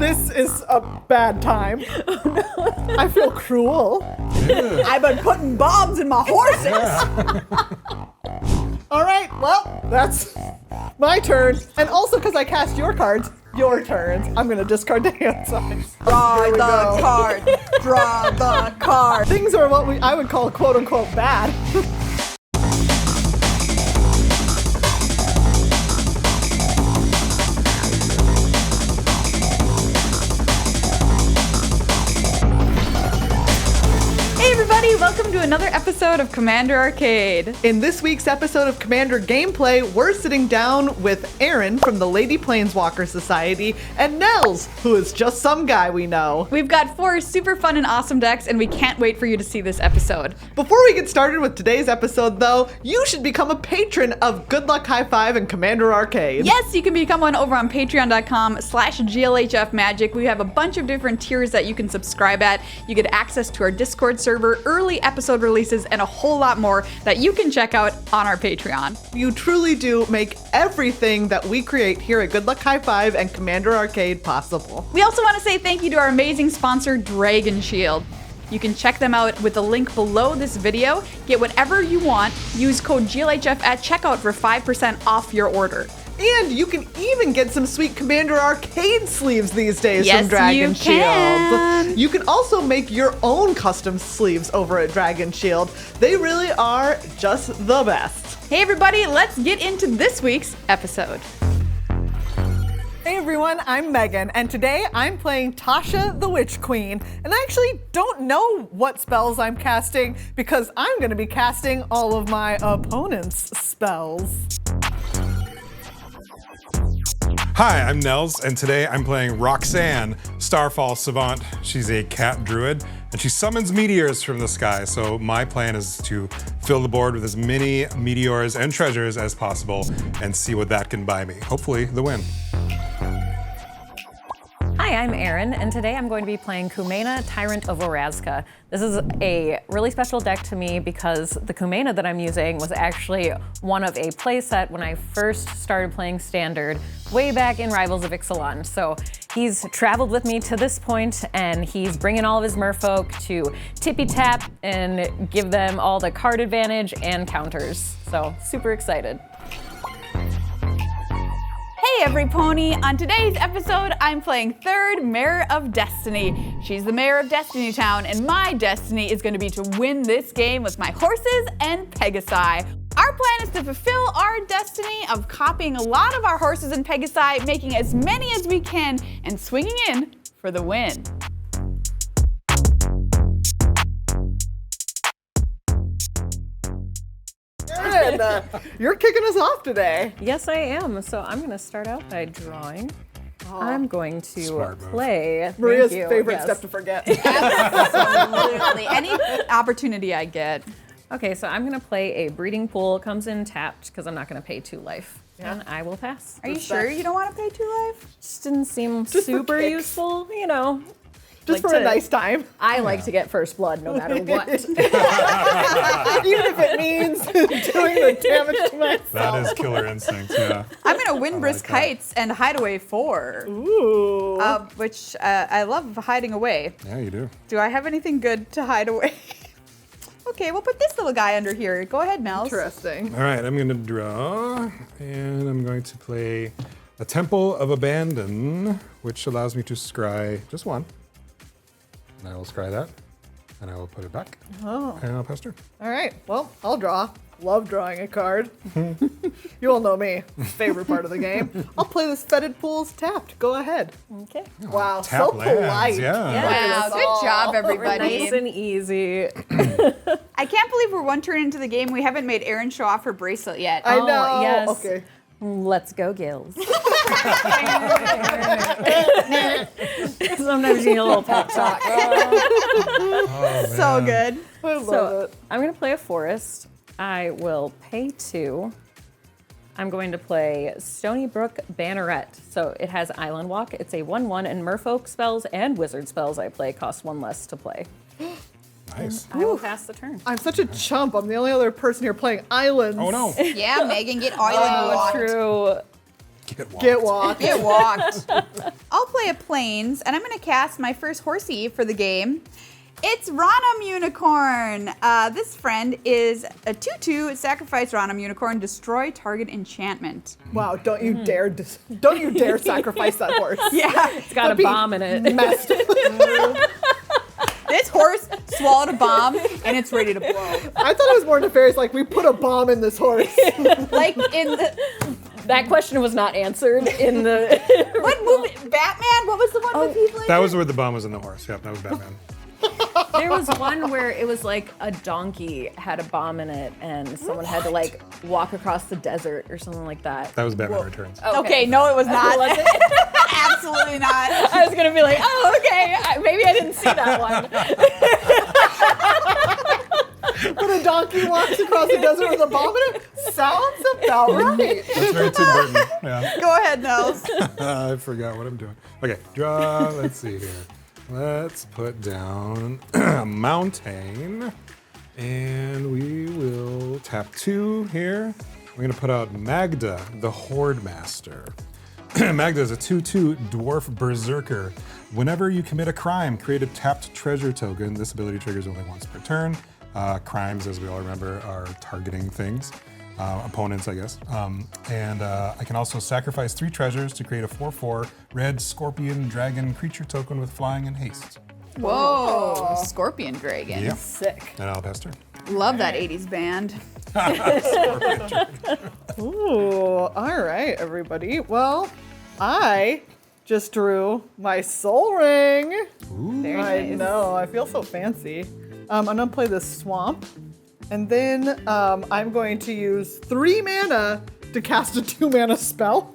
This is a bad time. Oh, no. I feel cruel. Yeah. I've been putting bombs in my horses. Yeah. All right, well, that's my turn. And also because I cast your cards, your turns. I'm going to discard the hand size. Draw the card. Draw the card. Things are what I would call quote unquote bad. Welcome to another episode of Commander Arcade. In this week's episode of Commander Gameplay, we're sitting down with Erin from the Lady Planeswalker Society and Nels, who is just some guy we know. We've got 4 super fun and awesome decks, and we can't wait for you to see this episode. Before we get started with today's episode, though, you should become a patron of Good Luck High Five and Commander Arcade. Yes, you can become one over on patreon.com/GLHFmagic. We have a bunch of different tiers that you can subscribe at. You get access to our Discord server, early episode releases, and a whole lot more that you can check out on our Patreon. You truly do make everything that we create here at Good Luck High Five and Commander Arcade possible. We also want to say thank you to our amazing sponsor, Dragon Shield. You can check them out with the link below this video. Get whatever you want. Use code GLHF at checkout for 5% off your order. And you can even get some sweet Commander Arcade sleeves these days from Dragon you Shield. can. You can also make your own custom sleeves over at Dragon Shield. They really are just the best. Hey everybody, let's get into this week's episode. Hey everyone, I'm Megan, and today I'm playing Tasha the Witch Queen. And I actually don't know what spells I'm casting because I'm going to be casting all of my opponent's spells. Hi, I'm Nels, and today I'm playing Roxanne, Starfall Savant. She's a cat druid, and she summons meteors from the sky. So my plan is to fill the board with as many meteors and treasures as possible and see what that can buy me. Hopefully, the win. Hi, I'm Erin, and today I'm going to be playing Kumena, Tyrant of Orazca. This is a really special deck to me because the Kumena that I'm using was actually one of a playset when I first started playing Standard way back in Rivals of Ixalan. So he's traveled with me to this point, and he's bringing all of his merfolk to tippy tap and give them all the card advantage and counters. So super excited. Hey every pony! On today's episode, I'm playing Thurid, Mayor of Destiny. She's the Mayor of Destiny Town, and my destiny is going to be to win this game with my horses and Pegasi. Our plan is to fulfill our destiny of copying a lot of our horses and Pegasi, making as many as we can, and swinging in for the win. Erin, you're kicking us off today. Yes, I am. So I'm going to start out by drawing. I'm going to Smart move. play. Maria's Thank you, favorite yes. step to forget. Absolutely. Any opportunity I get. Okay, so I'm gonna play a breeding pool. Comes in tapped because I'm not gonna pay 2 life. Yeah. And I will pass. Are you sure you don't want to pay 2 life? Just didn't seem Just for super kicks. useful, you know. Just Like for a to- nice time. I like to get first blood no matter what. Even if it means doing the damage to myself. That is killer instinct, yeah. I'm going to win like Brisk that. Heights and Hideaway 4, Ooh. which I love hiding away. Yeah, you do. Do I have anything good to hide away? Okay, we'll put this little guy under here. Go ahead, Nels. Interesting. All right, I'm going to draw, and I'm going to play a Temple of Abandon, which allows me to scry just 1. And I will scry that, and I will put it back, Oh. and I'll pass turn. All right. Well, I'll draw. Love drawing a card. You all know me. Favorite part of the game. I'll play this Fetid Pools tapped. Go ahead. Okay. Wow, Tap so lands, polite. yeah. Wow, good job, everybody. Nice and easy. I can't believe we're 1 turn into the game. We haven't made Erin show off her bracelet yet. I know. yes. Okay. Let's go, Gills. Sometimes you need a little pep talk. Oh, So man. good. I love So it. I'm going to play a forest. I will pay 2. I'm going to play Stony Brook Banneret. So it has Island Walk. It's a 1/1, and Merfolk spells and wizard spells I play cost 1 less to play. Nice. I will pass the turn. I'm such a chump. I'm the only other person here playing islands. Oh no. Yeah, Megan, get Island Oh, Walked. true. Get walked. Get walked. I'll play a plains, and I'm going to cast my first horsey for the game. It's Ranum Unicorn. This friend is a 2/2. Sacrifice Ranum Unicorn. Destroy target enchantment. Wow! Don't you dare sacrifice that horse. Yeah, It's got a bomb in it. Messed. this horse swallowed a bomb, and it's ready to blow. I thought it was more nefarious. Like we put a bomb in this horse. Like in the That question was not answered in the. what movie? Batman. What was the one with Heath Ledger? That was where the bomb was in the horse. Yep, that was Batman. There was one where it was like a donkey had a bomb in it, and someone had to like walk across the desert or something like that. That was Batman Returns. Okay, no, it was not. Was it? Absolutely not. I was gonna be like, oh, okay, maybe I didn't see that one. When a donkey walks across the desert with a bomb in it, sounds about right. That's very Tim Burton. Yeah. Go ahead, Nels. I forgot what I'm doing. Okay, draw. Let's see here. Let's put down a mountain, and we will tap 2 here. We're gonna put out Magda, the Horde Master. Magda is a 2/2 dwarf berserker. Whenever you commit a crime, create a tapped treasure token. This ability triggers only once per turn. Crimes, as we all remember, are targeting things. Opponents, I guess. I can also sacrifice 3 treasures to create a 4/4 red scorpion dragon creature token with flying and haste. Whoa, Scorpion Dragon. Yeah. Sick. And I'll pass turn. Love that 80s band. Ooh, all right, everybody. Well, I just drew my soul ring. Very I nice. know, I feel so fancy. I'm gonna play this swamp, and then I'm going to use 3 mana to cast a 2 mana spell.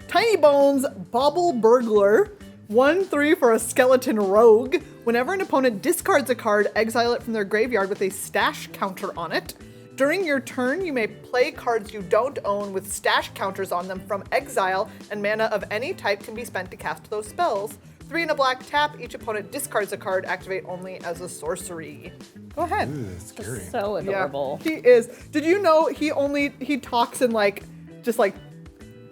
Tiny Bones Bauble Burglar, 1/3 for a skeleton rogue. Whenever an opponent discards a card, exile it from their graveyard with a stash counter on it. During your turn, you may play cards you don't own with stash counters on them from exile, and mana of any type can be spent to cast those spells. 3 and a black tap, each opponent discards a card, activate only as a sorcery. Go ahead. Ooh, that's scary. So adorable. Yeah, he is. Did you know he talks in like, just like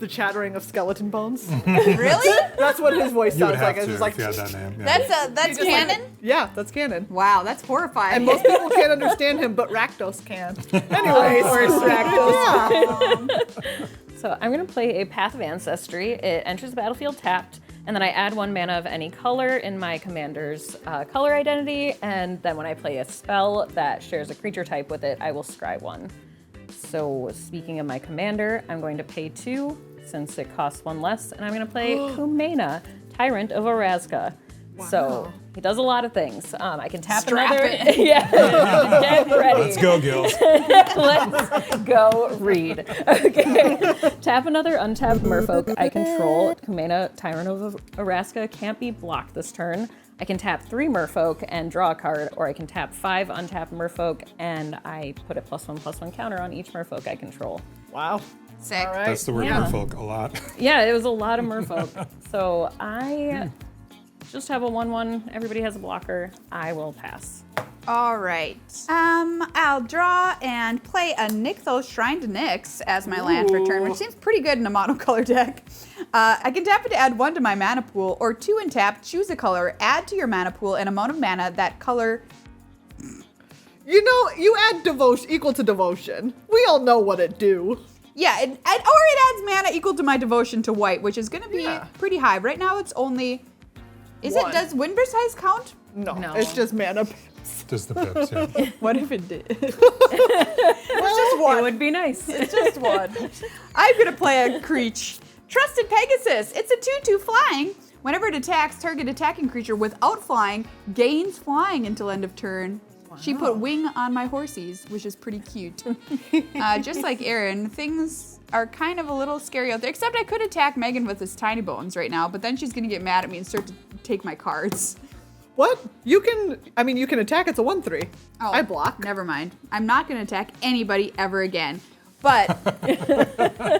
the chattering of skeleton bones? Really? That's what his voice You would sounds like. have It's to just like, if you had that name. Yeah. That's just canon? yeah, that's canon. Wow, that's horrifying. And most people can't understand him, but Rakdos can. Anyways. So I'm gonna play a Path of Ancestry. It enters the battlefield tapped, and then I add 1 mana of any color in my commander's color identity, and then when I play a spell that shares a creature type with it, I will scry 1. So speaking of my commander, I'm going to pay 2 since it costs 1 less, and I'm gonna play Kumena, Tyrant of Orazca. So he does a lot of things. I can tap Strap another. in. Yeah, get ready. Let's go, Gills. Let's go read. Okay. Tap another untapped Merfolk I control. Kumena, Tyrant of Orazca, can't be blocked this turn. I can tap 3 Merfolk and draw a card, or I can tap 5 untapped Merfolk and I put a +1/+1 counter on each Merfolk I control. Wow. Sick. All right. That's the word Yeah. Merfolk a lot. Yeah, it was a lot of Merfolk. So I just have a 1/1. Everybody has a blocker. I will pass. All right. I'll draw and play a Nykthos Shrine to Nyx as my land for turn, which seems pretty good in a monocolor deck. I can tap it to add 1 to my mana pool, or 2 and tap, choose a color, add to your mana pool an amount of mana that color. You know, you add devotion equal to devotion. We all know what it do. Yeah, or it adds mana equal to my devotion to white, which is going to be Yeah. pretty high. Right now it's only. One. Does Windburst Size count? No, No. it's just mana. Just the pips, yeah. What if it did? It would be nice. It's just one. I'm gonna play a creature. Trusted Pegasus. It's a 2/2 flying. Whenever it attacks, target attacking creature without flying gains flying until end of turn. She put wing on my horsies, which is pretty cute. Just like Erin, things are kind of a little scary out there. Except I could attack Meghan with his tiny bones right now, but then she's gonna get mad at me and start to take my cards. What? You can attack. It's a 1/3. Oh, I block. Never mind. I'm not going to attack anybody ever again. But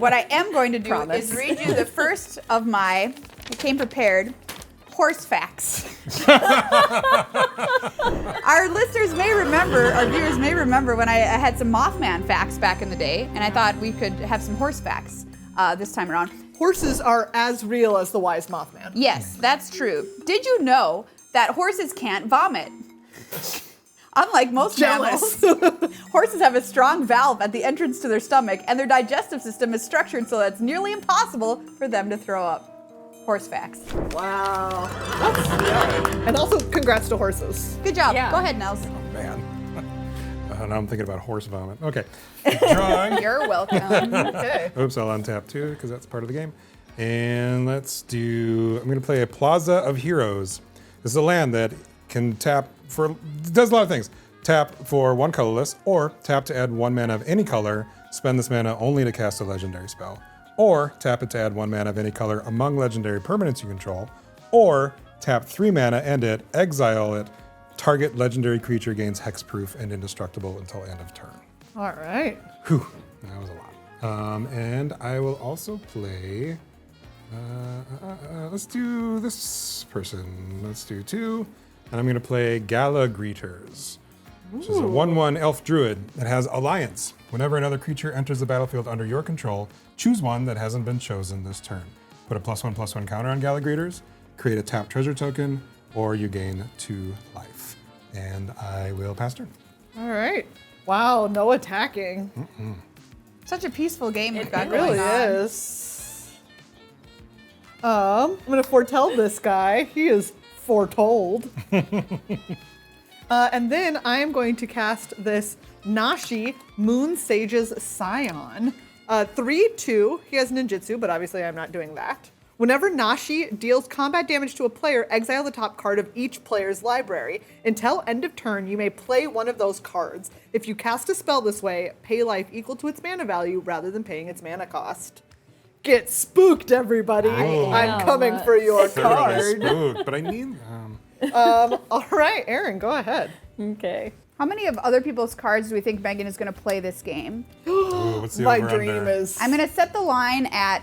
what I am going to do Promise. is read you the first of my, I came prepared, horse facts. Our listeners may remember, our viewers may remember when I had some Mothman facts back in the day, and I thought we could have some horse facts this time around. horses are as real as the wise Mothman. Yes, that's true. Did you know that horses can't vomit? Unlike most Jealous. mammals, horses have a strong valve at the entrance to their stomach, and their digestive system is structured so that it's nearly impossible for them to throw up. Horse facts. Wow. And also, congrats to horses. Good job. Yeah. Go ahead, Nels. Man. Now I'm thinking about horse vomit. Okay. Drawing. You're welcome. Okay. Oops, I'll untap too, because that's part of the game. And let's do, I'm going to play a Plaza of Heroes. This is a land that can tap for, does a lot of things. Tap for 1 colorless, or tap to add 1 mana of any color, spend this mana only to cast a legendary spell. Or tap it to add 1 mana of any color among legendary permanents you control. Or tap 3 mana, end it, exile it, target legendary creature gains hexproof and indestructible until end of turn. All right. Whew, that was a lot. And I will also play, let's do this person. Let's do 2. And I'm gonna play Gala Greeters, which is a 1/1 elf druid that has Alliance. Whenever another creature enters the battlefield under your control, choose one that hasn't been chosen this turn. Put a +1/+1 counter on Gala Greeters, create a tap treasure token, or you gain 2 life. And I will pass turn. All right. Wow, no attacking. Such a peaceful game we've got It really going on. is. I'm gonna foretell this guy. He is foretold. And then I am going to cast this Nashi, Moon Sage's Scion. 3/2. He has ninjutsu, but obviously I'm not doing that. Whenever Nashi deals combat damage to a player, exile the top card of each player's library. Until end of turn, you may play one of those cards. If you cast a spell this way, pay life equal to its mana value rather than paying its mana cost. Get spooked, everybody. I'm coming for your Thoroughly card. spooked, but I need, All right, Erin, go ahead. Okay. How many of other people's cards do we think Meghan is going to play this game? ooh, what's the My over-under? dream is. I'm going to set the line at.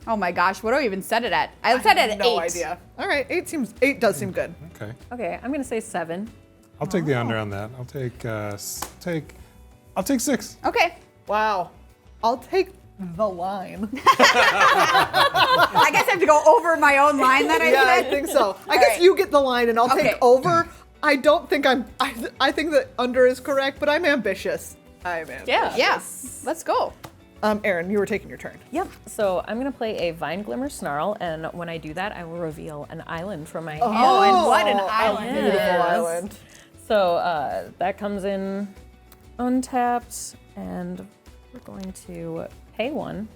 Oh my gosh, what do I even set it at? I set it at 8. No idea. All right, 8 does seem good. Okay, Okay, I'm gonna say 7. I'll take the under on that. I'll take, I'll take 6. Okay. Wow. I'll take the line. I guess I have to go over my own line that I Yeah, I said. think so. I guess right. you get the line and I'll Okay. take over. I don't think I think that under is correct, but I'm ambitious. I'm ambitious. Yeah. Yeah, let's go. Erin, you were taking your turn. Yep. So I'm gonna play a Vine Glimmer Snarl, and when I do that, I will reveal an island from my hand. Oh, and what an a island it beautiful is. island. So that comes in untapped, and we're going to pay 1.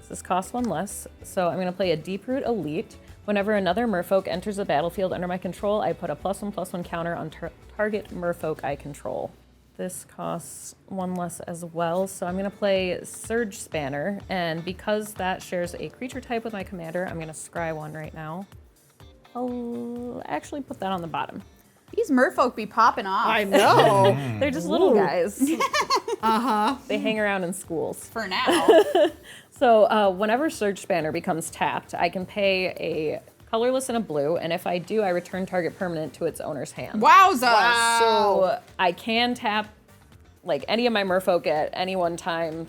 This costs 1 less. So I'm going to play a Deeproot Elite. Whenever another Merfolk enters the battlefield under my control, I put a +1/+1 counter on target Merfolk I control. This costs 1 less as well. So I'm going to play Surge Spanner, and because that shares a creature type with my commander, I'm going to scry 1 right now. I'll actually put that on the bottom. These merfolk be popping off. I know. They're just little guys. They hang around in schools. For now. So whenever Surge Spanner becomes tapped, I can pay a colorless and a blue, and if I do, I return target permanent to its owner's hand. Wowza. So I can tap like any of my merfolk at any one time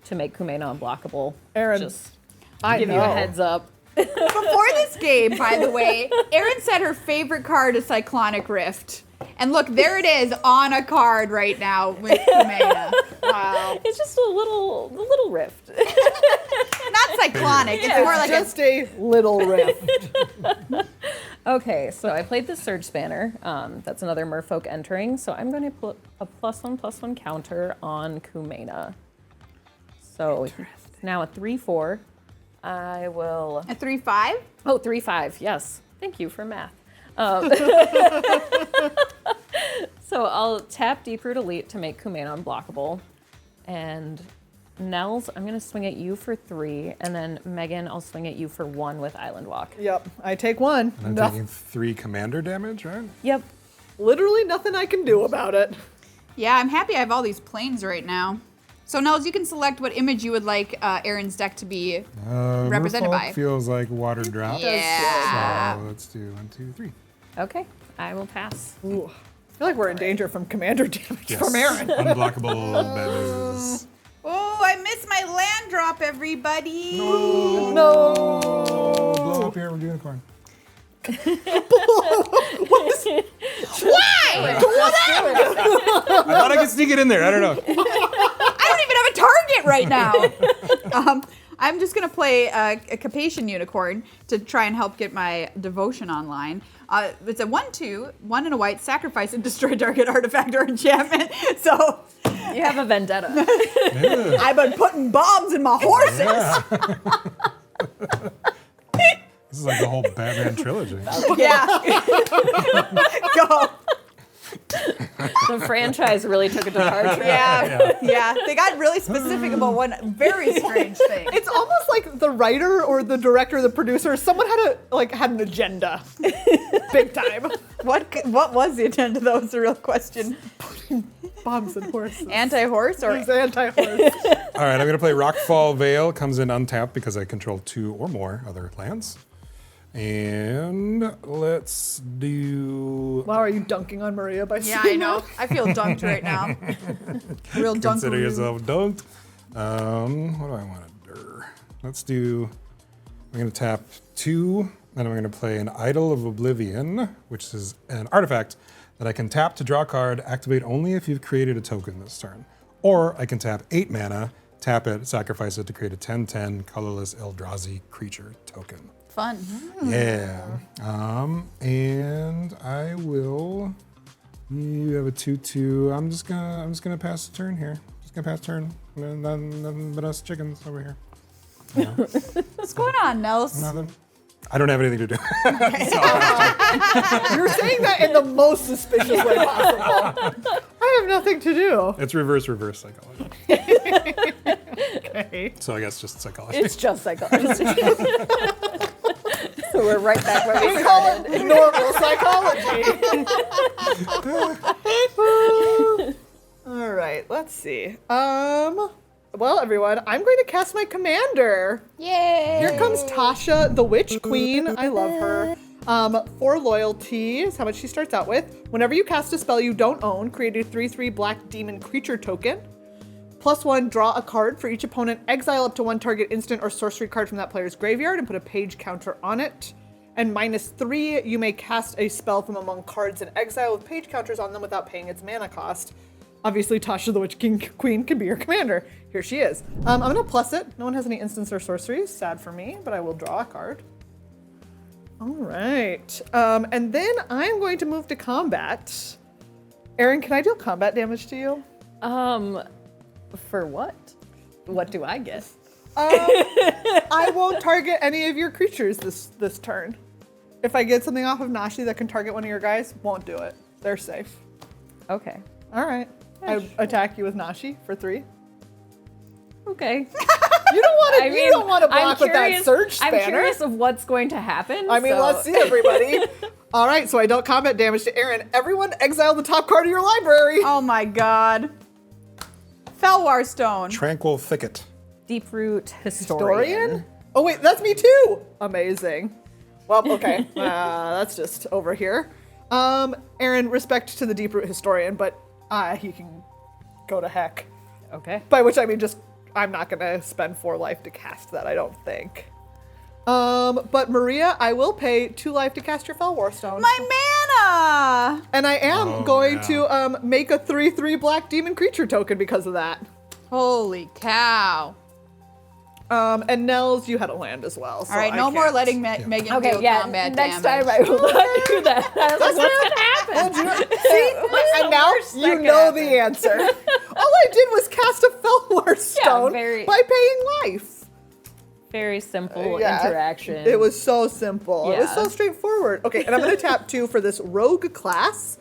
to make Kumena unblockable. Erin, Just I give know. you a heads up. Before this game, by the way, Erin said her favorite card is Cyclonic Rift. And look, there it is on a card right now with Kumena. Wow. It's just a little rift. Not cyclonic, it's more like Just a little rift. Okay, so I played the Surge Spanner. That's another merfolk entering. So I'm going to put a +1/+1 counter on Kumena. So it's now a 3/4. I will. a 3/5. Oh, 3/5. Yes. Thank you for math. So I'll tap Deeproot Elite to make Kumena unblockable. And Nels, I'm going to swing at you for 3. And then Meghan, I'll swing at you for 1 with Island Walk. Yep, I take 1. I'm No- taking 3 commander damage, right? Yep. literally nothing I can do about it. Yeah, I'm happy I have all these planes right now. So Nels, you can select what image you would like Erin's deck to be represented Merfolk by. feels like water drop. Yeah. So let's do 1, 2, 3. Okay, I will pass. Ooh, I feel like we're in danger from commander damage Yes. from Erin. Unblockable bad news. Oh, I missed my land drop, everybody. Blow up your unicorn. Why? I thought I could sneak it in there. I don't know. I don't even have a target right now. I'm just gonna play a Capation Unicorn to try and help get my devotion online. It's a 1/2, 1 and a white, sacrifice and destroy target artifact or enchantment. So You have a vendetta. I've been putting bombs in my horses. Yeah. This is like the whole Batman trilogy. Yeah. Go. The franchise really took it to heart. Yeah. They got really specific about one very strange thing. It's almost like the writer or the director, the producer, someone had an agenda, big time. What was the agenda? That was the real question. Bombs and horses. Anti-horse or It was anti-horse. All right, I'm going to play Rockfall Vale. Comes in untapped because I control 2 or more other lands. And let's do... Wow, are you dunking on Maria by Yeah, saying I know. that? I feel dunked right now. Real dunk. Consider yourself dunked. What do I want to do? Let's do... I'm going to tap 2, then I'm going to play an Idol of Oblivion, which is an artifact that I can tap to draw a card, activate only if you've created a token this turn. Or I can tap 8 mana, tap it, sacrifice it to create a 10/10 colorless Eldrazi creature token. Fun. Yeah. And I will. You have a 2/2. I'm just gonna pass the turn here. Just gonna pass turn. Nothing but us chickens over here. Yeah. What's going on, Nels? Nothing. I don't have anything to do. You're saying that in the most suspicious way possible. I have nothing to do. It's reverse psychology. Okay. So I guess just psychology. It's just psychology. So we're right back where we We call started. it normal psychology. All right, let's see. Well, everyone, I'm going to cast my commander. Yay! Here comes Tasha, the Witch Queen. I love her. 4 loyalty is how much she starts out with. Whenever you cast a spell you don't own, create a 3/3 black demon creature token. +1, draw a card for each opponent. Exile up to 1 target instant or sorcery card from that player's graveyard and put a page counter on it. And -3, you may cast a spell from among cards in exile with page counters on them without paying its mana cost. Obviously, Tasha the Witch Queen can be your commander. Here she is. I'm going to plus it. No one has any instants or sorceries. Sad for me, but I will draw a card. All right. And then I'm going to move to combat. Erin, can I deal combat damage to you? For what? What do I get? I won't target any of your creatures this turn. If I get something off of Nashi that can target one of your guys, won't do it. They're safe. Okay. All right. I attack you with Nashi for 3. Okay. You don't want to. You don't want to block with that surge spanner. I'm curious of what's going to happen. I mean, let's see, everybody. All right, so I dealt combat damage to Erin. Everyone, exile the top card of your library. Oh my god. Felwar Stone. Tranquil Thicket. Deeproot Historian. Oh wait, that's me too. Amazing. Well, okay, that's just over here. Erin, respect to the Deeproot Historian, but he can go to heck. Okay. By which I mean just, I'm not gonna spend 4 life to cast that, I don't think. But Maria, I will pay 2 life to cast your Felwar Stone. My mana! And I am going to make a 3/3 black demon creature token because of that. Holy cow. And Nels, you had a land as well. So All right, I no more can't. letting Megan Okay, deal yeah. combat Next damage. time I will not do that. I was like, what's gonna happen? See, and now worst that you could know happen? the answer. All I did was cast a Felwar Stone very- by paying life. Very simple Yeah, interaction. It was so simple. It was Yeah. so straightforward. Okay, and I'm going to tap 2 for this rogue class.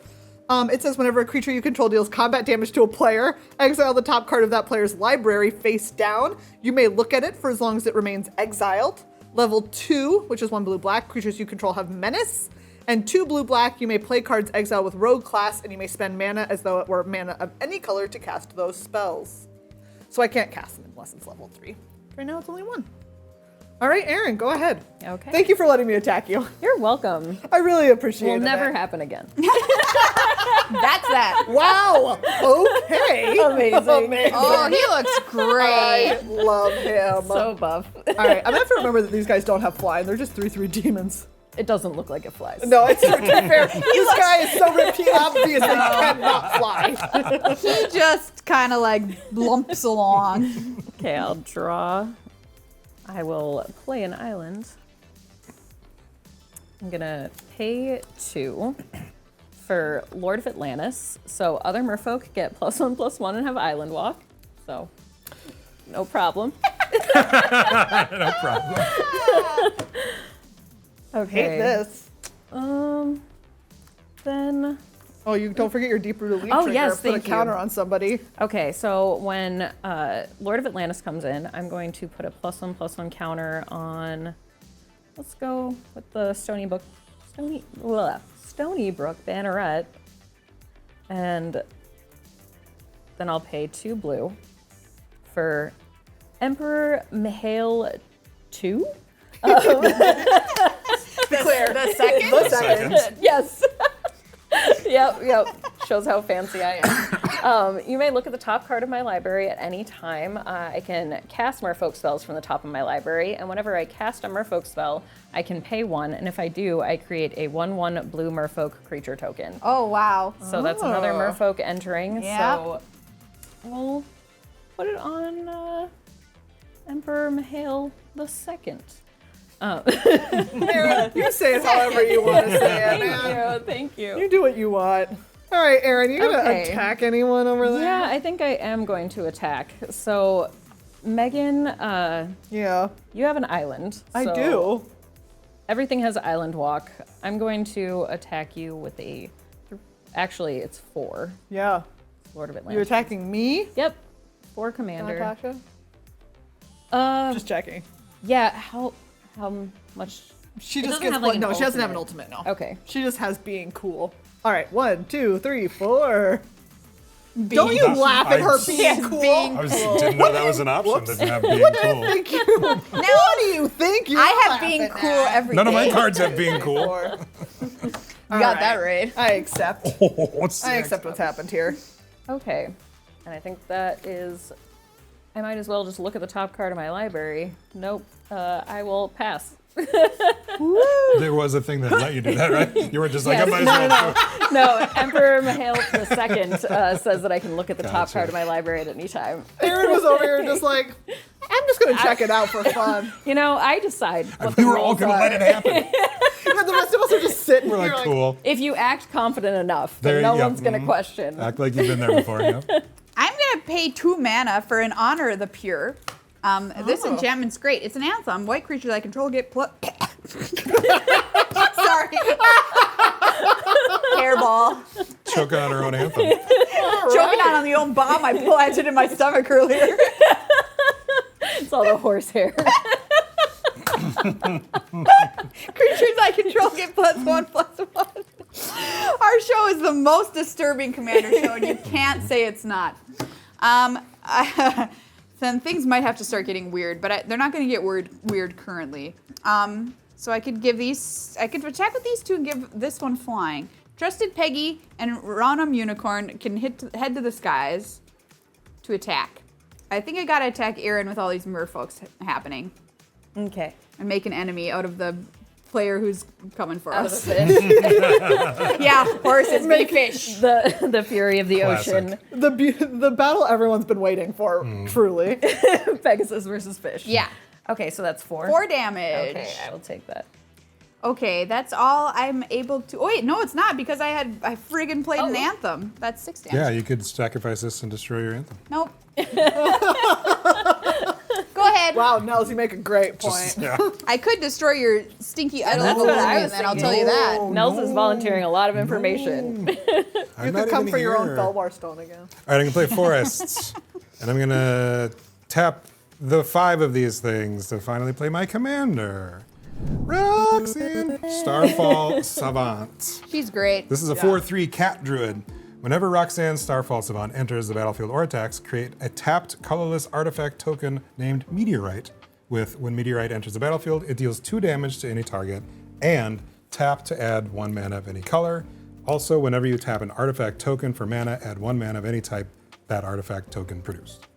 It says whenever a creature you control deals combat damage to a player, exile the top card of that player's library face down. You may look at it for as long as it remains exiled. Level 2, which is 1 blue-black, creatures you control have menace. And 2 blue-black, you may play cards exiled with rogue class, and you may spend mana as though it were mana of any color to cast those spells. So I can't cast them unless it's level 3. Right now it's only 1. All right, Erin, go ahead. Okay. Thank you for letting me attack you. You're welcome. I really appreciate it. Will never happen again. That's that. Wow. Okay. Amazing. Oh, he looks great. I love him. So buff. All right, I'm gonna have to remember that these guys don't have fly. They're just 3/3 demons. It doesn't look like it flies. No, it's to be fair. This guy is so ripped, he obviously cannot fly. He just kind of like lumps along. Okay, I'll draw. I will play an island. I'm gonna pay 2 for Lord of Atlantis. So other merfolk get +1/+1 and have island walk. So no problem. No problem. Okay. Hate this. Then Oh, you don't forget your deep rooted lead Oh, trigger. yes, Put a thank you. counter on somebody. okay, so when Lord of Atlantis comes in, I'm going to put a +1/+1 counter on. Let's go with the Stony Brook Banneret, and then I'll pay 2 blue for Emperor Mihail 2. Declare. The second? The second. Yes. Yep. Shows how fancy I am. You may look at the top card of my library at any time. I can cast Merfolk spells from the top of my library, and whenever I cast a Merfolk spell, I can pay 1, and if I do, I create a 1/1 blue Merfolk creature token. Oh, wow. So that's another Oh. Merfolk entering. Yep. So we'll put it on Emperor Mihail II. Erin, you say it however you want to say it, man. Thank you. You do what you want. All right, Erin, you gonna Okay. attack anyone over there? Yeah, I think I am going to attack. So, Megan, Yeah, you have an island. I so do. Everything has island walk. I'm going to attack you with a. Actually, it's 4. Yeah. Lord of Atlantis. You attacking me, Yep. 4 commander. Natasha? Just checking. Yeah. How much? She It just doesn't gets have, like, one. an No, she doesn't have an ultimate. ultimate. No. Okay. She just has being cool. All right, 1, 2, 3, 4. Don't you That's- laugh at her I- being cool. I didn't know that was an option. Didn't have being cool. Thank you. What do you think you're I have laughing being at? cool every day. None of my cards have being cool. You got that right. I accept. What's I accept what's happened here. Okay. And I think that is. I might as well just look at the top card of my library. Nope. I will pass. There was a thing that let you do that, right? You were just like, I might as well. No, Emperor Mihail II says that I can look at the top Gotcha. card of my library at any time. Erin was over here just like, I'm just gonna check it out for fun. You know, I decide what We the were all rules gonna are. let it happen. And the rest of us are just sitting We're here like, cool. If you act confident enough, There then no you go. one's going to question. Act like you've been there before. Yeah. I'm going to pay 2 mana for an Honor of the Pure. This enchantment's great. It's an anthem. White creatures I control get Sorry. Hairball. Choke on her own anthem. Choking on the old bomb I planted in my stomach earlier. It's all the horsehair. Creatures I control get +1/+1. Our show is the most disturbing commander show, and you can't say it's not. Then things might have to start getting weird, but they're not going to get weird currently. So I could give these. I could attack with these 2 and give this one flying. Trusted Peggy and Ronum Unicorn can head to the skies to attack. I think I gotta attack Erin with all these merfolks happening Okay. and make an enemy out of the player who's coming for Out of us. the fish. Yeah, horses, big fish. the fury of the Classic. ocean. The battle everyone's been waiting for, truly. Pegasus versus fish. Yeah, Okay, so that's 4. 4 damage. Okay, I will take that. Okay, that's all I'm able to. Oh wait, no, it's not because I friggin' played an Oh. anthem. That's 6 damage. Yeah, you could sacrifice this and destroy your anthem. Nope. Go ahead. Wow, Nels, you make a great point. Just, yeah. I could destroy your stinky idol That's of what I Olivia, was then I'll thinking. tell you that. Nels is volunteering a lot of information. You could come for your own Felwar stone again. All right, I'm gonna play forests, and I'm gonna tap the 5 of these things to finally play my commander, Roxanne, Starfall Savant. She's great. This is a 4/3 cat druid. Whenever Roxanne Starfall Savant enters the battlefield or attacks, create a tapped colorless artifact token named Meteorite. When Meteorite enters the battlefield, it deals 2 damage to any target, and tap to add 1 mana of any color. Also, whenever you tap an artifact token for mana, add 1 mana of any type that artifact token produced.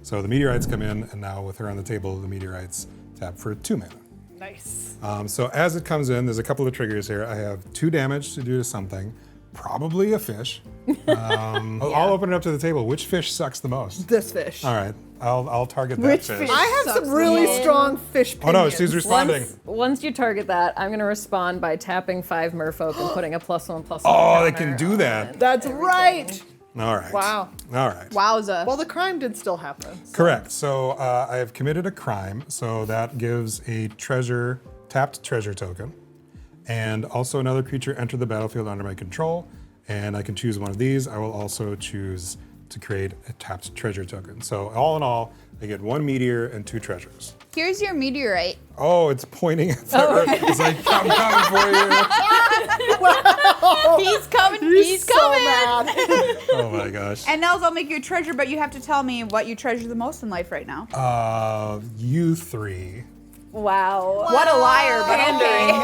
So the meteorites come in, and now with her on the table, the meteorites tap for 2 mana. Nice. So as it comes in, there's a couple of triggers here. I have 2 damage to do to something, probably a fish. I'll open it up to the table. Which fish sucks the most? This fish. All right, I'll target that Which fish. fish? I have some really strong fish Oh no, opinions. she's responding. Once you target that, I'm gonna respond by tapping 5 Merfolk and putting a +1/+1. Oh, they counter can do that. That's right. All right. Wow. All right. Wowza. Well, the crime did still happen. Correct. So I have committed a crime. So that gives a tapped treasure token. And also another creature enter the battlefield under my control. And I can choose one of these. I will also choose to create a tapped treasure token. So all in all, I get 1 meteor and 2 treasures. Here's your meteorite. Oh, it's pointing at her. It's like, I'm coming for you. He's coming. He's so coming. mad. Oh my gosh. And Nels, I'll make you a treasure, but you have to tell me what you treasure the most in life right now. You 3. Wow. What a liar, but okay.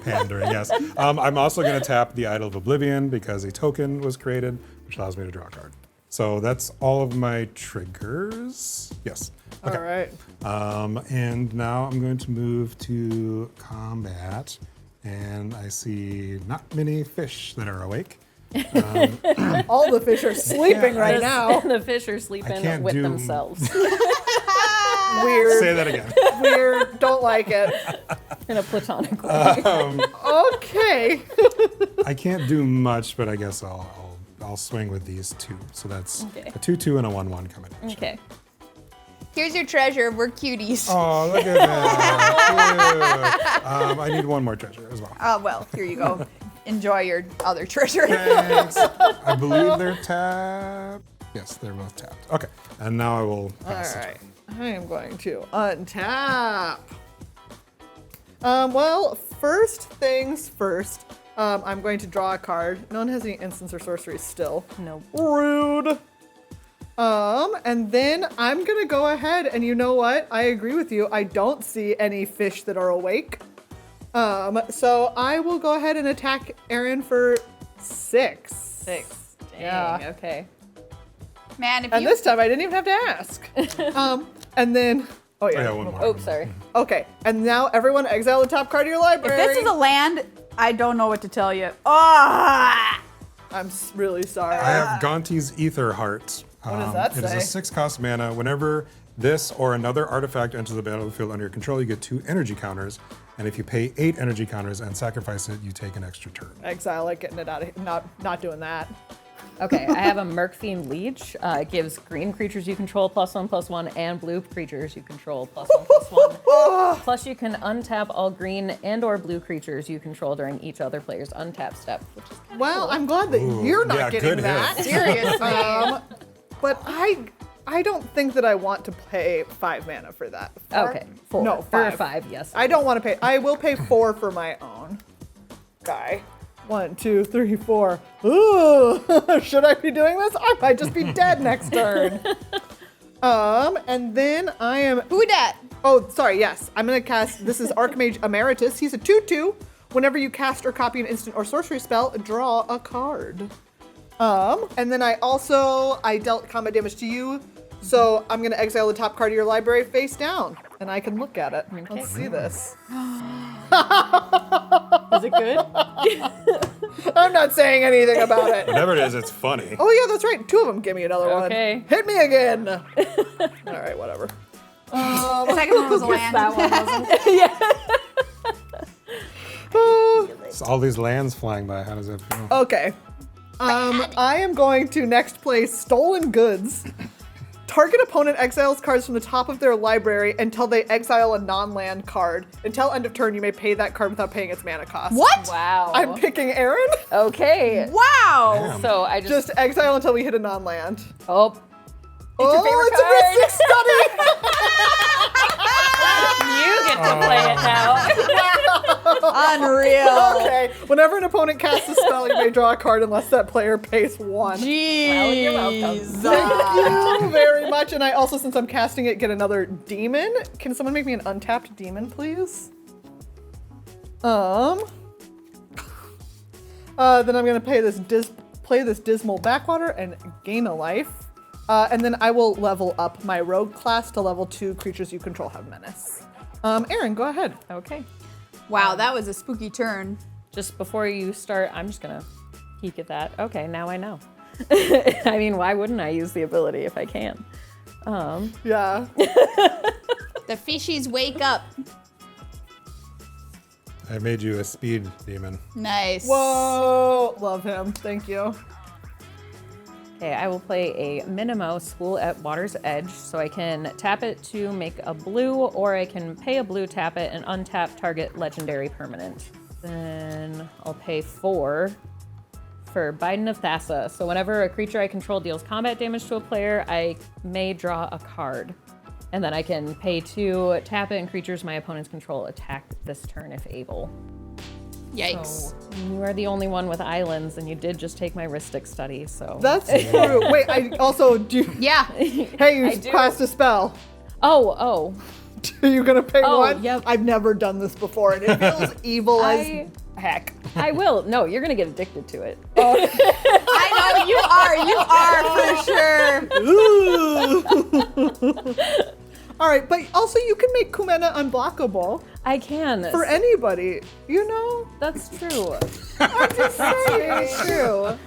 Pandering, yes. I'm also going to tap the Idol of Oblivion because a token was created, which allows me to draw a card. So that's all of my triggers. Yes. Okay. All right. And now I'm going to move to combat, and I see not many fish that are awake. All the fish are sleeping right now. The fish are sleeping can't with do- themselves Weird. Say that again. Weird. Don't like it. in a platonic way. Okay. I can't do much, but I guess I'll swing with these 2. So that's Okay. a 2/2 and a 1/1 combination. Okay. Here's your treasure. We're cuties. Oh, look at that. Cute. I need 1 more treasure as well. Well, here you go. Enjoy your other treasure. Thanks. I believe they're tapped. Yes, they're both tapped. Okay, and now I will pass All it. right. I am going to untap. Well, first things first. I'm going to draw a card. No one has any instants or sorceries still. Nope. Rude. And then I'm gonna go ahead and you know what? I agree with you. I don't see any fish that are awake. So I will go ahead and attack Erin for 6. 6. Dang, Yeah. okay. Man, if And you this time I didn't even have to ask. And then, oh I yeah. got 1 more. Oh, sorry. Okay, and now everyone exile the top card of your library. if this is a land, I don't know what to tell you. Ah! I'm really sorry. I have Gonti's Ether Heart. What does that It is say? a 6-cost mana. Whenever this or another artifact enters the battlefield under your control, you get 2 energy counters. And if you pay 8 energy counters and sacrifice it, you take an extra turn. Exile it, getting it out of here. Not doing that. Okay, I have a Mercfiend Leech. It gives green creatures you control +1/+1 and blue creatures you control +1/+1. Plus, you can untap all green and/or blue creatures you control during each other player's untap step, which is kind of Well, cool. I'm glad that you're not yeah, getting good that. hit. Seriously. But I don't think that I want to pay 5 mana for that. 4? Okay, 4. No, 5. Or 5, yes. I don't want to pay. I will pay 4 for my own guy. 1, 2, 3, 4. Ooh, should I be doing this? I might just be dead next turn. And then I am. Who dat? Oh, sorry. Yes, I'm gonna cast. This is Archmage Emeritus. He's a 2/2. Whenever you cast or copy an instant or sorcery spell, draw a card. And then I dealt combat damage to you. So I'm gonna exile the top card of your library face down, and I can look at it. Let's see this. Is it good? I'm not saying anything about it. Whatever it is, it's funny. Oh yeah, that's right. 2 of them. Give me another one. Okay. Hit me again. All right, whatever. The second one was a land. That one wasn't. So all these lands flying by, how does that feel? Okay. I am going to next play Stolen Goods. Target opponent exiles cards from the top of their library until they exile a non-land card. Until end of turn, you may pay that card without paying its mana cost. What? Wow. I'm picking Erin. Okay. Wow. Damn. So I just. Just exile until we hit a non-land. Oh. Oh, favorite it's a Mystic Study! You get to play it now. Unreal. Okay. Whenever an opponent casts a spell, you may draw a card unless that player pays 1. Jeez. Well, you're welcome. Thank you very much. And I also, since I'm casting it, get another demon. Can someone make me an untapped demon, please? Then I'm gonna play this dismal backwater and gain a life. And then I will level up my rogue class to level 2. Creatures you control have menace. Erin, go ahead. Okay. Wow, that was a spooky turn. Just before you start, I'm just gonna peek at that. Okay, now I know. I mean, why wouldn't I use the ability if I can? Yeah. The fishies wake up. I made you a speed demon. Nice. Whoa, love him. Thank you. Okay, I will play a Minimo Spool at Water's Edge, so I can tap it to make a blue, or I can pay a blue, tap it, and untap target legendary permanent. Then I'll pay 4 for Biden of Thassa. So whenever a creature I control deals combat damage to a player, I may draw a card. And then I can pay 2, tap it, and creatures my opponents control attack this turn if able. Yikes. So you are the only one with islands, and you did just take my Ristic study, so. That's true. Wait, I also do. Yeah. Hey, you cast a spell. Oh. Are you gonna pay Oh, one? yep. I've never done this before, and it feels evil as heck. I will. No, you're gonna get addicted to it. I know you are. You are for sure. Ooh. All right, but also you can make Kumena unblockable I can. for anybody. You know. That's true. That's Very true.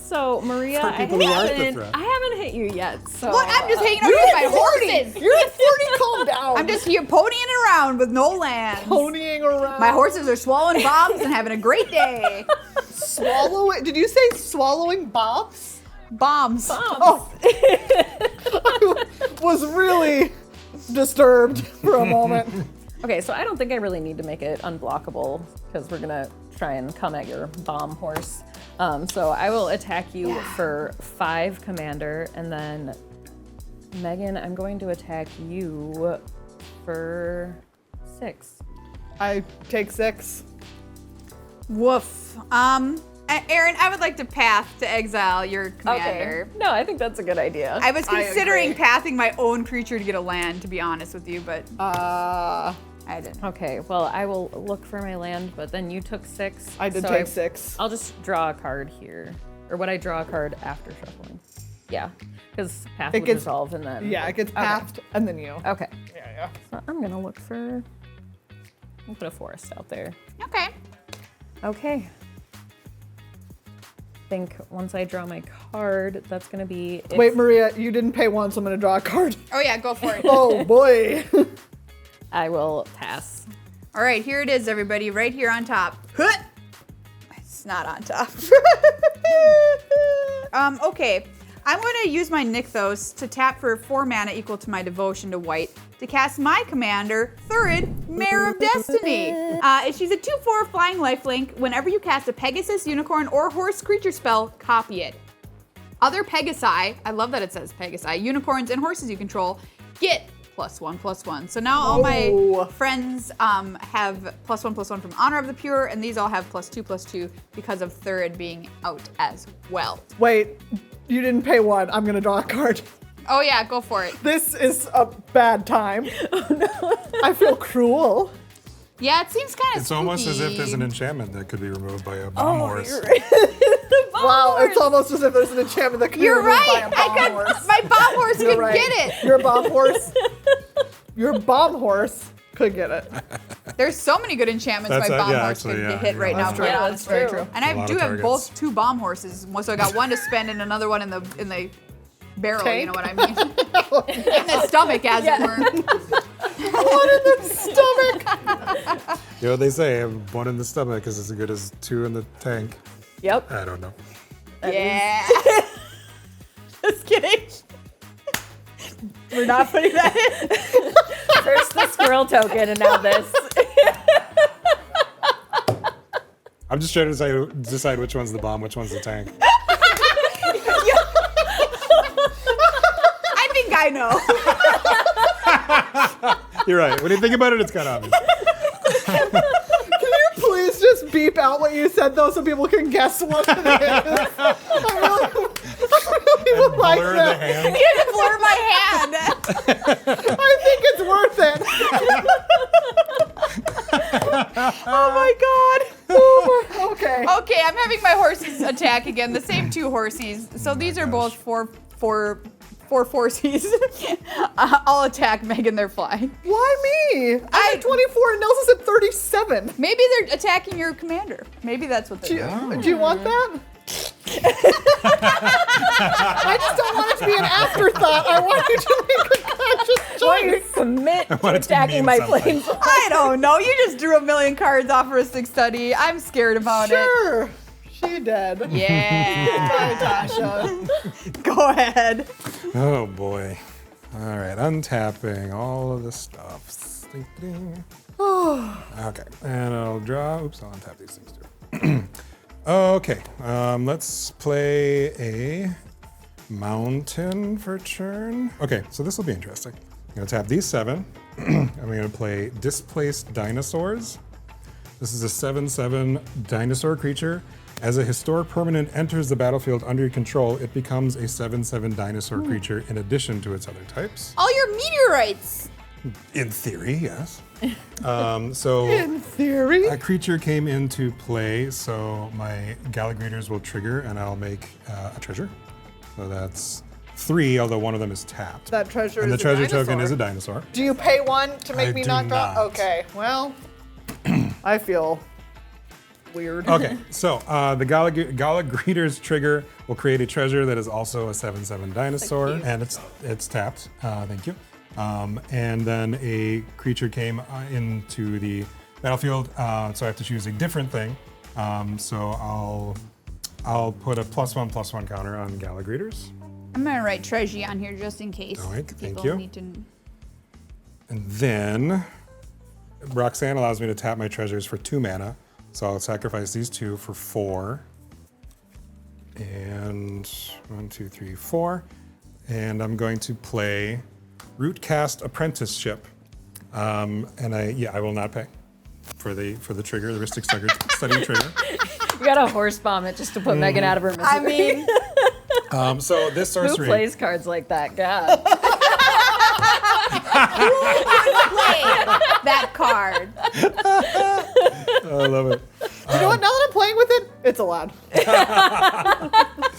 So, Maria, I people who aren't the haven't, threat. I haven't hit you yet. So Look, I'm just hanging out here with my horses. You're at 40. Calm down. I'm just here ponying around with no land. ponying around. My horses are swallowing bombs and having a great day. Swallow it. Did you say swallowing bombs? Bombs. Oh. I was really disturbed for a moment. Okay, so I don't think I really need to make it unblockable because we're gonna try and come at your bomb horse. So I will attack you for 5, Commander, and then Megan, I'm going to attack you for 6. I take 6. Woof. Erin, I would like to path to exile your commander. Okay. No, I think that's a good idea. I was considering agree. pathing my own creature to get a land, to be honest with you, but I didn't. Okay, well, I will look for my land, but then you took 6. I did so take 6. I'll just draw a card here. Or would I draw a card after shuffling? Yeah, because path would gets- resolve and then... Yeah, it gets pathed and then you. Okay, Yeah. so I'm gonna look for... We'll put a forest out there. Okay. Okay. I think once I draw my card, that's gonna be... if- Wait, Maria, you didn't pay one, so I'm gonna draw a card. Oh yeah, go for it. Oh boy. I will pass. All right, here it is, everybody, right here on top. It's not on top. Okay, I'm going to use my Nykthos to tap for 4 mana equal to my devotion to white to cast my commander, Thurid, Mare of Destiny. She's a 2/4 flying lifelink. Whenever you cast a Pegasus, Unicorn, or Horse creature spell, copy it. Other Pegasi, I love that it says Pegasi, unicorns, and horses you control, get +1/+1. So now all my friends have +1/+1 from Honor of the Pure, and these all have +2/+2 because of Thurid being out as well. Wait, you didn't pay one. I'm gonna draw a card. Oh yeah, go for it. This is a bad time. Oh no. I feel cruel. Yeah, it seems kind of It's almost as if there's an enchantment that could be removed by a bomb horse. You're right. Wow, it's almost as if there's an enchantment that can be You're removed right. by a bomb horse. My bomb horse You're can right. get it. Your bomb horse. Your bomb horse could get it. There's so many good enchantments That's my a- bomb yeah, horse actually, could yeah, hit you're right right. now. That's to be true. honest. That's very true. And A I lot do of have targets. both 2 bomb horses, so I got one to spend and another one in the barrel. Tank? You know what I mean? In the stomach, as it were. One in the stomach. You know what they say, one in the stomach is as good as 2 in the tank. Yep. I don't know. Yeah. Just kidding. We're not putting that in. First the squirrel token, and now this. I'm just trying to decide which one's the bomb, which one's the tank. I think I know. You're right. When you think about it, it's kind of obvious. Can you please just beep out what you said though so people can guess what it is? I really would like Blur the that. hand. You have to blur my hand. I think it's worth it. Oh my god. Oh my, Okay. Okay, I'm having my horses attack again. The same 2 horsies. So these are both four forces. I'll attack Megan. They're flying. Why me? I'm at 24 and Nels is at 37. Maybe they're attacking your commander. Maybe that's what they're doing. Do you want that? I just don't want it to be an afterthought. I want you to make a conscious Why you choice. commit to want it to attacking mean my something. planes? I don't know. You just drew a million cards off for a 6 study. I'm scared about Sure. She did. it. Yeah. Bye, Tasha. Go ahead. Oh boy. All right, untapping all of the stuff. Ding, ding. Okay, and I'll draw. Oops, I'll untap these things too. Okay, let's play a mountain for turn. Okay, so this will be interesting. I'm gonna tap these 7. I'm gonna play Displaced Dinosaurs. This is a 7/7 dinosaur creature. As a historic permanent enters the battlefield under your control, it becomes a 7/7 dinosaur creature in addition to its other types. All your meteorites. In theory, yes. So In theory. a creature came into play, so my Galagrators will trigger and I'll make a treasure. So that's 3, although one of them is tapped. That treasure and is the treasure a dinosaur. token is a dinosaur. Do you pay 1 to make I me do not draw? not. Okay, well, I feel weird. Okay, so the Galagrators trigger will create a treasure that is also a 7/7 dinosaur, and it's tapped. Thank you. And then a creature came into the battlefield, so I have to choose a different thing. So I'll put a +1/+1 counter on Galagrators. I'm gonna write treasure on here just in case. All right, thank people you. Need to... And then Roxanne allows me to tap my treasures for 2 mana. So I'll sacrifice these 2 for 4. And 1, 2, 3, 4. And I'm going to play Rootcast Apprenticeship. And I will not pay for the trigger, the Ristic Study trigger. You got a horse bomb it just to put Megan out of her misery. I mean, So this who sorcery. plays cards like that? God. play that card. I love it. You know what? Now that I'm playing with it, it's allowed.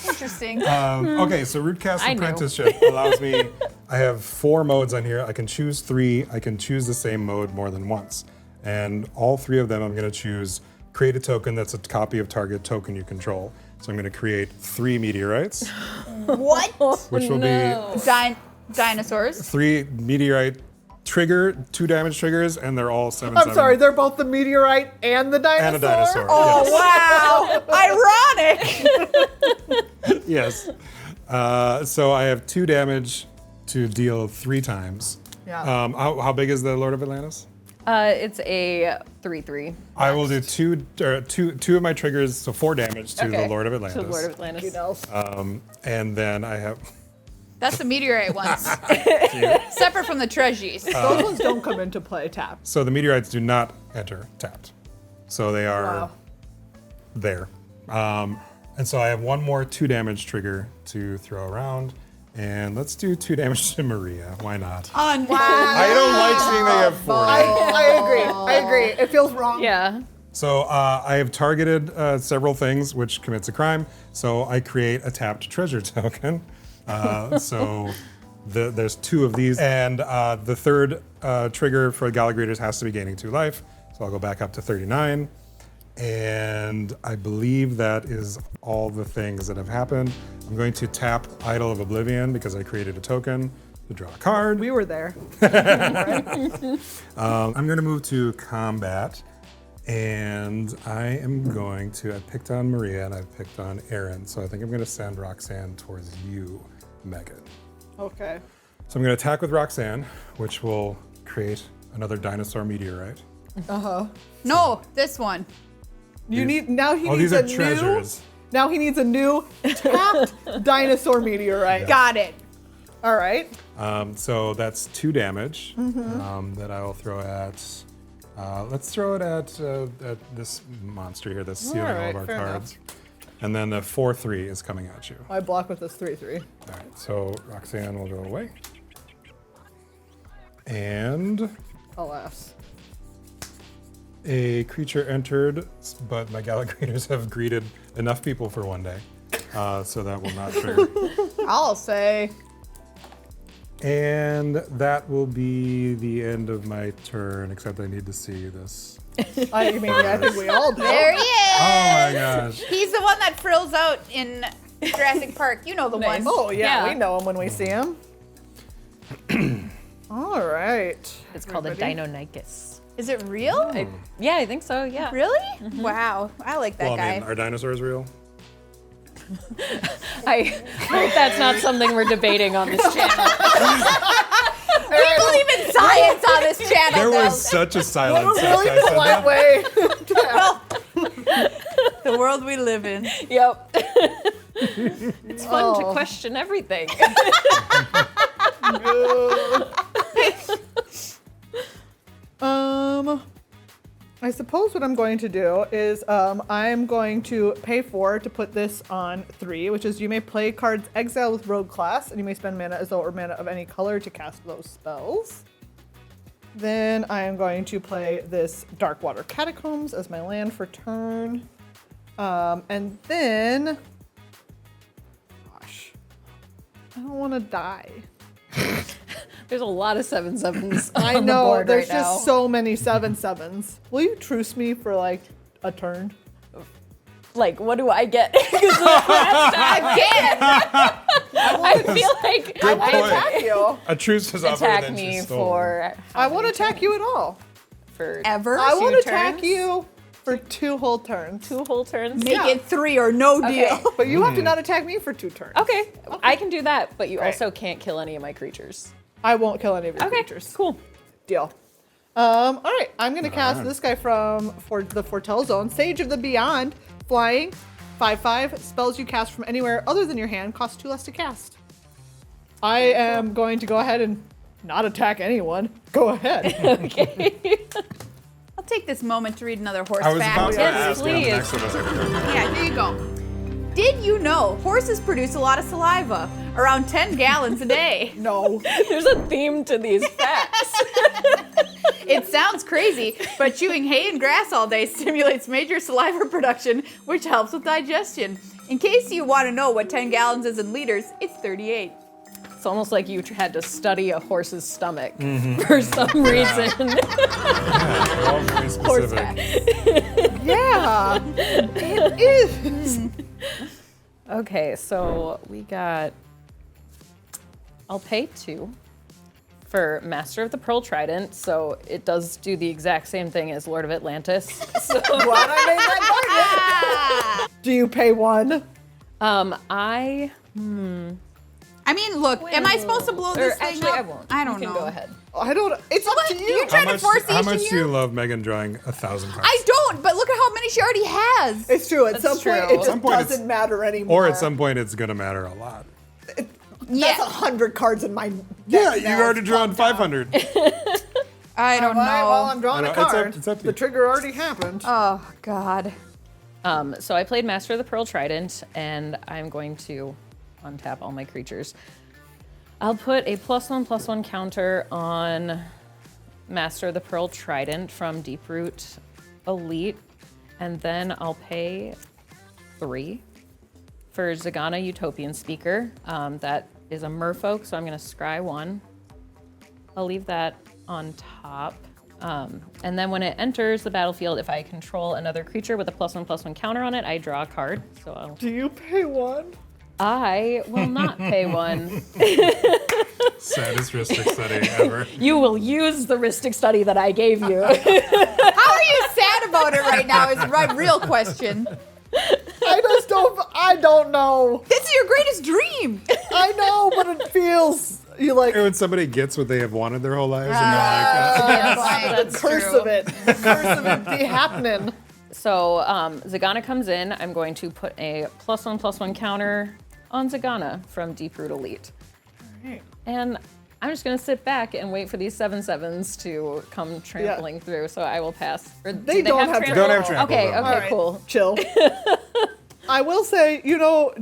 Interesting. Okay, so Rootcast I knew. Apprenticeship allows me, I have 4 modes on here. I can choose 3. I can choose the same mode more than once. And all 3 of them, I'm going to choose create a token that's a copy of target token you control. So I'm going to create 3 meteorites, What? which will be Dinosaurs. 3 meteorite trigger, 2 damage triggers, and they're all 7/7. I'm sorry, they're both the meteorite and the dinosaur? And a dinosaur. Oh, wow. Ironic. Yes. So I have 2 damage to deal 3 times. Yeah. How big is the Lord of Atlantis? It's a 3/3. I will do two of my triggers, so 4 damage to the Lord of Atlantis. To the Lord of Atlantis. You know. And then I have That's the meteorite ones. Separate from the treasures. Those ones don't come into play tapped. so the meteorites do not enter tapped, so they are Wow. there. And so I have 1 more 2 damage trigger to throw around, and let's do 2 damage to Maria. Why not? I don't like seeing they have 4. I agree. It feels wrong. Yeah. So I have targeted several things which commits a crime. So I create a tapped treasure token. There's 2 of these, and the 3rd trigger for Galagrators has to be gaining 2 life. So I'll go back up to 39, and I believe that is all the things that have happened. I'm going to tap Idol of Oblivion because I created a token to draw a card. We were there. I'm going to move to combat. And I am going to, I picked on Maria and I picked on Erin, so I think I'm going to send Roxanne towards you, Megan. Okay. So I'm going to attack with Roxanne, which will create another dinosaur meteorite. No, this one. You need now he Oh, needs these a are treasures. Now he needs a new tapped dinosaur meteorite. Got it. All right. So that's 2 damage that I will throw at. Let's throw it at this monster here that's stealing all of our fair cards. And then the 4/3 is coming at you. I block with this 3/3. All right, so Roxanne will go away. And Alas. A creature entered, but my Gallagrators have greeted enough people for one day, so that will not trigger. I'll say. And that will be the end of my turn, except I need to see this. I think we all do. There he is. Oh my gosh. He's the one that frills out in Jurassic Park. You know the one. Oh, yeah, Yeah. we know him when we see him. All right. It's called a Everybody? Deinonychus. Is it real? Yeah, I think so, yeah. Really? Wow. I like that Well, guy. I mean, are dinosaurs real? I hope that's not something we're debating on this channel. We believe in science on this channel. There was Nels. such a silence What a after really I said polite that. way. The world we live in. Yep. It's fun to question everything. I suppose what I'm going to do is I'm going to pay 4 to put this on 3, which is you may play cards exile with rogue class, and you may spend mana as though or mana of any color to cast those spells. Then I am going to play this Darkwater Catacombs as my land for turn. And then, gosh, I don't want to die. There's a lot of 7/7s I on the know, board there's right now. just so many 7/7s. Will you truce me for like a turn? Like, what do I get? Again. I feel like Good point. Attack you. A truce is offered attack and then me she's stolen. for I won't attack you at all. for Ever? I won't 2 attack turns? you for 2 whole turns. 2 whole turns. Make it 3 or no deal. But you have to not attack me for 2 turns. Okay, I can do that, but you Right. also can't kill any of my creatures. I won't kill any of your Okay, creatures. cool. Deal. All right, I'm gonna cast this guy for the Foretell Zone. Sage of the Beyond, flying, 5/5. Spells you cast from anywhere other than your hand cost 2 less to cast. I am going to go ahead and not attack anyone. Go ahead. Okay. I'll take this moment to read another horse I was fact. about to Yes, ask what the please. next one was. Yeah, here you go. Did you know horses produce a lot of saliva? Around 10 gallons a day. No. There's a theme to these facts. It sounds crazy, but chewing hay and grass all day stimulates major saliva production, which helps with digestion. In case you want to know what 10 gallons is in liters, it's 38. It's almost like you had to study a horse's stomach for some reason. They're all very Horse specific. facts. Yeah. It is. Okay, so we got. I'll pay 2 for Master of the Pearl Trident, so it does do the exact same thing as Lord of Atlantis. So, Glad I made that target. Do you pay 1? I I mean, look, am I supposed to blow or this thing actually up? I won't. I don't you know. can go ahead. I don't. It's up to you. You're trying to force How issue much do here? you love Meghan drawing 1,000 cards? I don't, but look at how many she already has. It's true. At some true. point, it At just some point, doesn't matter anymore. Or at some point, it's going to matter a lot. That's 100 cards in my deck. Yeah, you've now. already drawn 500. I don't know. All right, well, I'm drawing I a know, card. it's up to The you. trigger already happened. Oh, God. So I played Master of the Pearl Trident, and I'm going to untap all my creatures. I'll put a +1/+1 counter on Master of the Pearl Trident from Deeproot Elite, and then I'll pay 3 for Zagana Utopian Speaker. That is a Merfolk, so I'm going to scry 1. I'll leave that on top. And then when it enters the battlefield, if I control another creature with a +1/+1 counter on it, I draw a card. So Do you pay 1? I will not pay 1. Saddest Ristic study ever. You will use the Ristic study that I gave you. How are you sad about it right now is my real question. I don't know. This is your greatest dream. I know, but it feels you like When somebody gets what they have wanted their whole lives, and they're like, the curse of it. The curse of it be happening. So Zagana comes in. I'm going to put a +1/+1 counter on Zagana from Deeproot Elite. And I'm just going to sit back and wait for these 7/7s to come trampling through. So I will pass. Or do They don't have trample? Don't have trample, Okay, though. okay, All right, cool. Chill. I will say,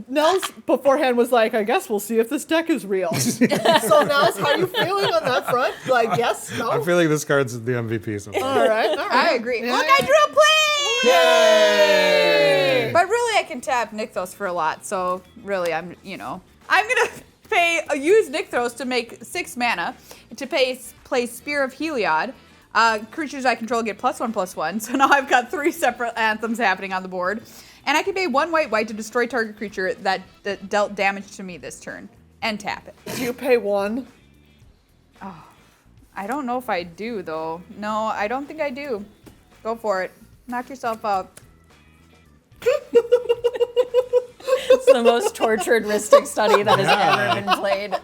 Nels beforehand was like, I guess we'll see if this deck is real. So Nels, how are you feeling on that front? Like, yes, no? I'm feeling this card's the MVP. So All right. I agree. Yeah. Look, I drew a plane! Yay! But really, I can tap Nykthos for a lot, so really, I'm gonna use Nykthos to make 6 mana to play Spear of Heliod. Creatures I control get +1/+1, so now I've got 3 separate anthems happening on the board. And I can pay 1 white to destroy target creature that dealt damage to me this turn, and tap it. Do you pay 1? I don't know if I do, though. No, I don't think I do. Go for it. Knock yourself out. It's the most tortured Ristic study that has ever been played.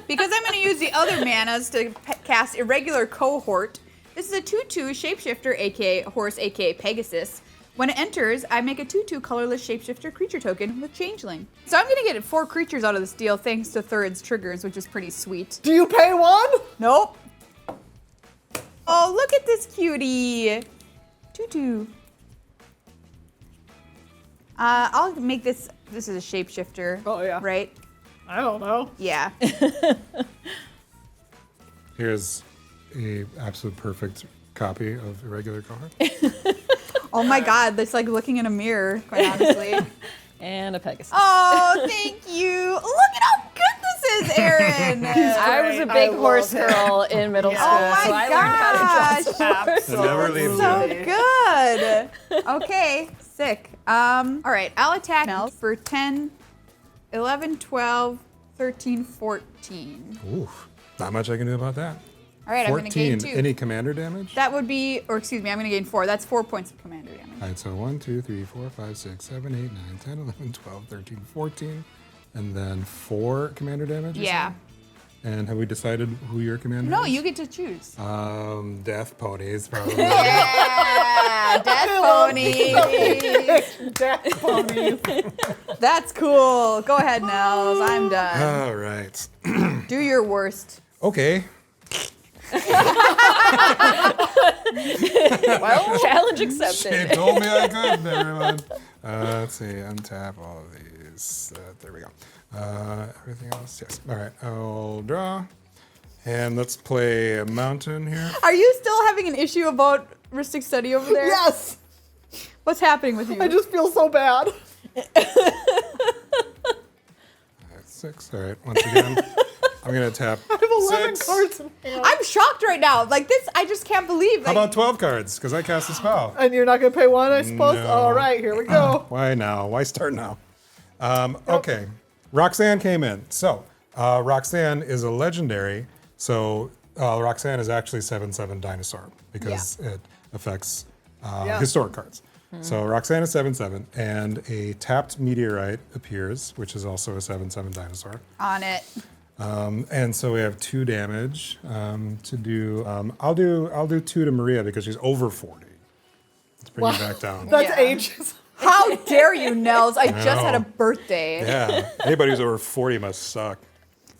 Because I'm going to use the other manas to cast Irregular Cohort. This is a 2/2 shapeshifter, aka horse, aka Pegasus. When it enters, I make a 2/2 colorless shapeshifter creature token with Changeling. So I'm going to get 4 creatures out of this deal thanks to Thurid's triggers, which is pretty sweet. Do you pay 1? Nope. Oh, look at this cutie. 2/2. I'll make this. This is a shapeshifter. Oh, yeah. Right? I don't know. Yeah. here's a absolute perfect copy of Irregular Cohort. Oh my God, that's like looking in a mirror, quite honestly. And a Pegasus. Oh, thank you. Look at how good this is, Erin. I was a big horse girl in middle school, Oh my so I learned how to draw gosh. It never leaves So you. good. Okay, sick. All right, I'll attack Nels for 10, 11, 12, 13, 14. Ooh, not much I can do about that. All right, I'm going to gain 2. Any commander damage? That would be, or excuse me, I'm going to gain 4. That's 4 points of commander damage. All right, so 1, 2, 3, 4, 5, 6, 7, 8, 9, 10, 11, 12, 13, 14. And then 4 commander damage? you Yeah. said? And have we decided who your commander No, is? you get to choose. Death Ponies, probably. Yeah, Death Pony. Death ponies. That's cool. Go ahead, Nels. I'm done. All right. Do your worst. Okay. Well, challenge She accepted. told me I could. Never mind. Let's see. Untap all of these. There we go. Everything else, yes. All right. I'll draw. And let's play a mountain here. Are you still having an issue about Ristic Study over there? Yes. What's happening with you? I just feel so bad. That's 6. All right. Once again, I'm going to tap I have 11 6. cards in hand. I'm shocked right now. Like this, I just can't believe. How Like, about 12 cards? Because I cast a spell. And you're not going to pay 1, I suppose? No. All right, here we go. Why now? Why start now? Okay. Roxanne came in. So, Roxanne is a legendary. So, Roxanne is actually 7/7 Dinosaur because it affects historic cards. So, Roxanne is 7/7, and a tapped meteorite appears, which is also a 7/7 Dinosaur. on it. And so we have 2 damage to do. I'll do 2 to Maria because she's over 40. Let's bring you back down. That's Yeah. ages. How dare you, Nels? I just had a know. birthday. Yeah, anybody who's over 40 must suck.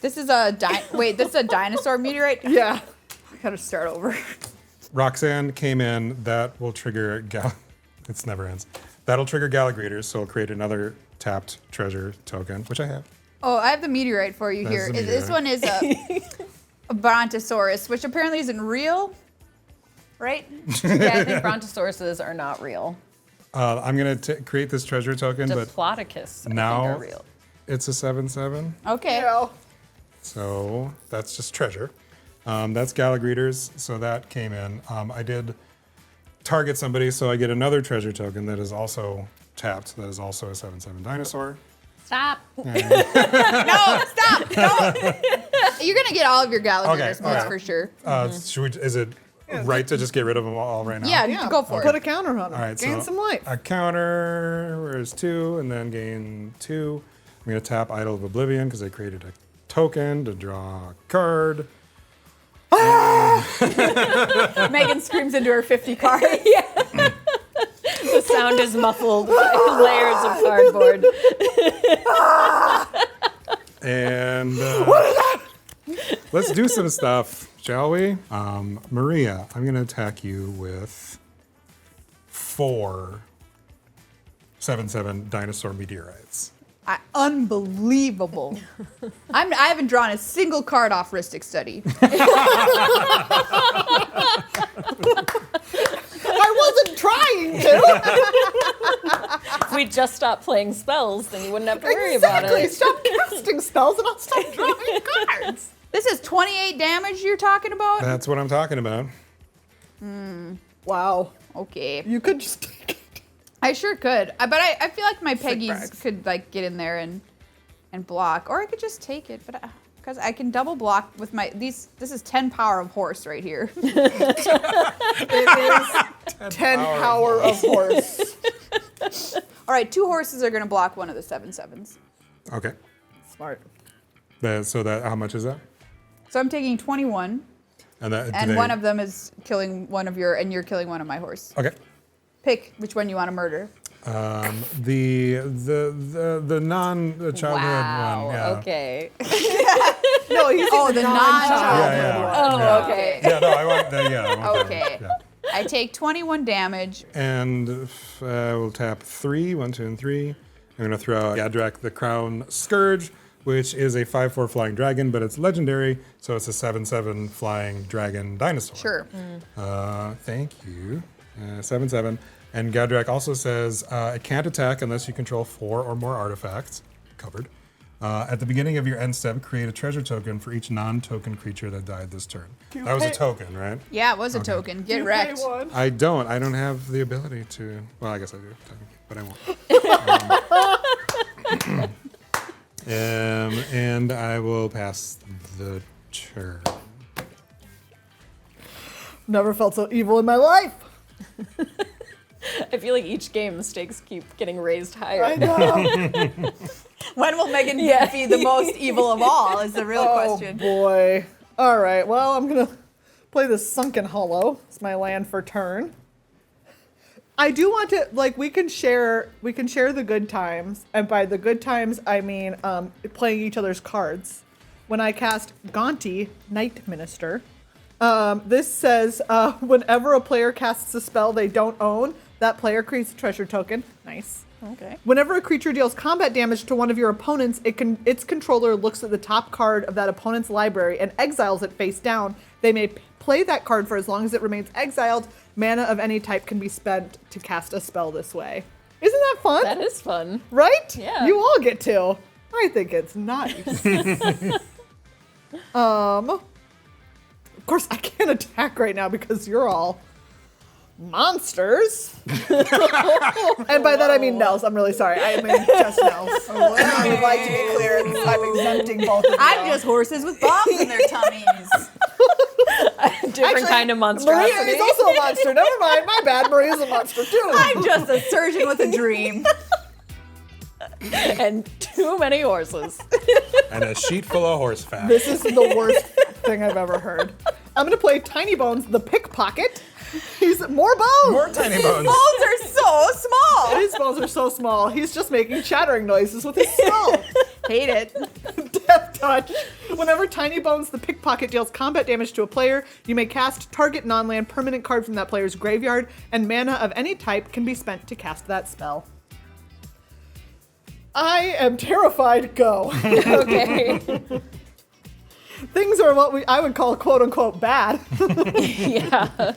This is a wait. This is a dinosaur meteorite. Yeah. I gotta start over. Roxanne came in. That will trigger It's never ends. That'll trigger Gallagrators, so it'll create another tapped treasure token, which I have. Oh, I have the meteorite for you That's here. the This one is a Brontosaurus, which apparently isn't real, right? Yeah, I think Brontosauruses are not real. I'm going to create this treasure token, but Diplodocus, I now think, are real. it's a 7/7. Okay. Yeah. So that's just treasure. That's Gallagrators, so that came in. I did target somebody, so I get another treasure token that is also tapped. That is also a 7/7 Dinosaur. Stop. No, stop! No. You're gonna get all of your Gallagher's Okay, all right. for sure. Is it right to just get rid of them all right now? Yeah, go for Put it. a counter on them. All right, Gain so some life. a counter, where's 2, and then gain 2. I'm going to tap Idol of Oblivion because I created a token to draw a card. Megan screams into her 50 card. The sound is muffled by layers of cardboard. And let's do some stuff, shall we? Maria, I'm going to attack you with 4 7/7 dinosaur meteorites. Unbelievable. I haven't drawn a single card off Ristic Study. I wasn't trying to. If we just stopped playing spells, then you wouldn't have to worry about Exactly. it. Stop casting spells and I'll stop drawing cards. This is 28 damage you're talking about? That's what I'm talking about. Wow. Okay. You could just take it. I sure could. But I feel like my Peggies bags. could like get in there and block. Or I could just take it. But because I can double block with my this is 10 power of horse right here. It is 10 power of horse. All right, 2 horses are gonna block one of the 7/7s. Okay. Smart. So that how much is that? So I'm taking 21, And one of them is killing one of your, and you're killing one of my horse. Okay. Pick which one you want to murder. The non-childhood Wow. one. Yeah. Okay. No, he's The non-child. Yeah. Oh, Yeah. okay. Yeah, no, I want that. Yeah, I want Okay. that. Yeah. I take 21 damage. And we'll tap 3, 1, 2, and 3. I'm going to throw out Gadrak the Crown Scourge, which is a 5/4 flying dragon, but it's legendary, so it's a 7/7 flying dragon dinosaur. Sure. Thank you. 7/7. And Gadrak also says it can't attack unless you control 4 or more artifacts. Covered. At the beginning of your end step, create a treasure token for each non-token creature that died this turn. That was a token, right? Yeah, it was a token. Get You wrecked. pay one. I don't have the ability to. Well, I guess I do, but I won't. And I will pass the turn. Never felt so evil in my life. I feel like each game the stakes keep getting raised higher. I know. When will Meghan Yeah. be the most evil of all is the real Oh question. boy. All right. Well, I'm gonna play this Sunken Hollow. It's my land for turn. I do want to we can share the good times, and by the good times I mean playing each other's cards. When I cast Gaunty, Night Minister, this says whenever a player casts a spell they don't own, that player creates a treasure token. Nice. Okay. Whenever a creature deals combat damage to one of your opponents, its controller looks at the top card of that opponent's library and exiles it face down. They may play that card for as long as it remains exiled. Mana of any type can be spent to cast a spell this way. Isn't that fun? That is fun. Right? Yeah. You all get to. I think it's nice. Of course, I can't attack right now because you're all monsters. And by that I mean Nels. I'm really sorry. I mean just Nels. I would like to be clear. I'm exempting both of you. I'm just horses with bombs in their tummies. Different kind of monstrosity. Maria is also a monster. Never mind. My bad. Maria's a monster too. I'm just a surgeon with a dream. And too many horses. And a sheet full of horse fat. This is the worst thing I've ever heard. I'm going to play Tiny Bones, the pickpocket. He's more bones. More tiny bones. Bones are so small. His bones are so small. He's just making chattering noises with his skull. Hate it. Death touch. Whenever Tiny Bones the pickpocket deals combat damage to a player, you may cast target non-land permanent card from that player's graveyard, and mana of any type can be spent to cast that spell. I am terrified. Go. Okay. Things are what I would call quote unquote bad. Yeah.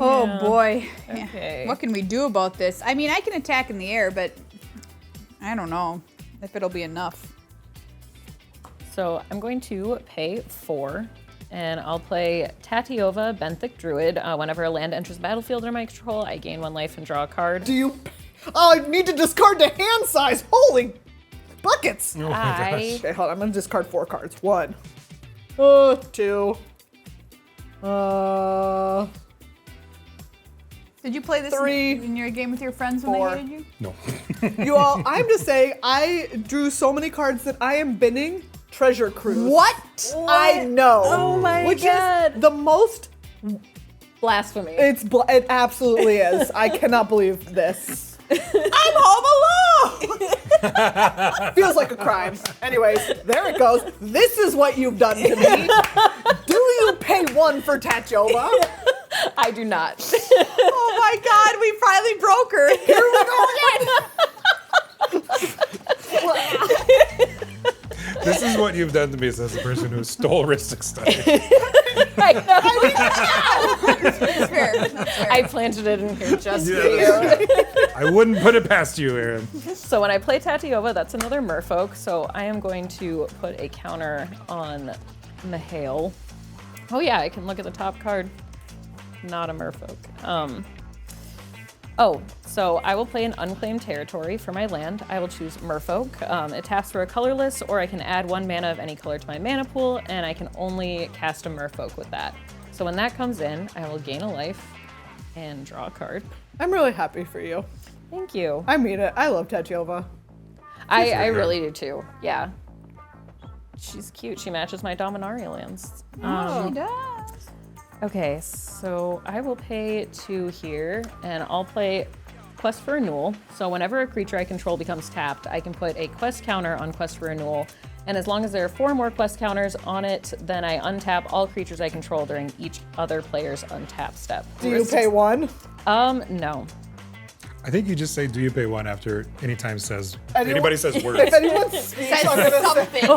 Oh boy. Okay. What can we do about this? I mean, I can attack in the air, but I don't know if it'll be enough. So I'm going to pay 4, and I'll play Tatiova, Benthic Druid. Whenever a land enters the battlefield under my control, I gain 1 life and draw a card. Do you? Oh, I need to discard the hand size. Holy buckets. Oh my gosh. Okay, hold on. I'm gonna discard 4 cards. 1, 2. Did you play this 3, in your game with your friends when 4. they hated you? No. You all, I'm just saying, I drew so many cards that I am binning Treasure Cruise. What? I know. Oh my Which God. is the most. Blasphemy. It absolutely is. I cannot believe this. I'm home alone. Feels like a crime. Anyways, there it goes. This is what you've done to me. Do you pay 1 for Tatiova? I do not. Oh my God, we finally broke her. Here we you've done to me as the person who stole Ristic Study. That's fair. I planted it in here just for you. I wouldn't put it past you, Erin. So when I play Tatiova, that's another Merfolk. So I am going to put a counter on Mihail. Oh yeah, I can look at the top card. Not a Merfolk. So I will play an unclaimed territory for my land. I will choose Merfolk. It taps for a colorless, or I can add 1 mana of any color to my mana pool, and I can only cast a Merfolk with that. So when that comes in, I will gain a life and draw a card. I'm really happy for you. Thank you. I mean it. I love Tatiova. I really do too. Yeah. She's cute. She matches my Dominaria lands. She does. Okay, so I will pay 2 here, and I'll play Quest for Renewal. So whenever a creature I control becomes tapped, I can put a quest counter on Quest for Renewal. And as long as there are 4 more quest counters on it, then I untap all creatures I control during each other player's untap step. Do you pay 1? No. I think you just say, do you pay 1 after any time says, Anyone- anybody says words. If anyone speaks, I'm gonna say Something.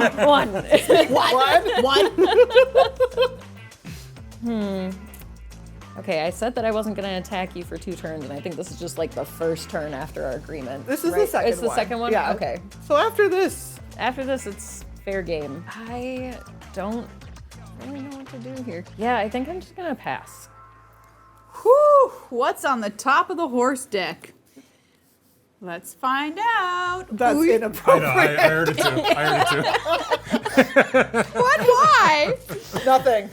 1. Okay, I said that I wasn't gonna attack you for 2 turns, and I think this is just like the first turn after our agreement. This is right? the second one. It's the second one? Yeah. Okay. So after this, After this, it's fair game. I don't really know what to do here. Yeah, I think I'm just gonna pass. Whew, what's on the top of the horse deck? Let's find out. that's I know, inappropriate. I heard it too. What? Why? Nothing.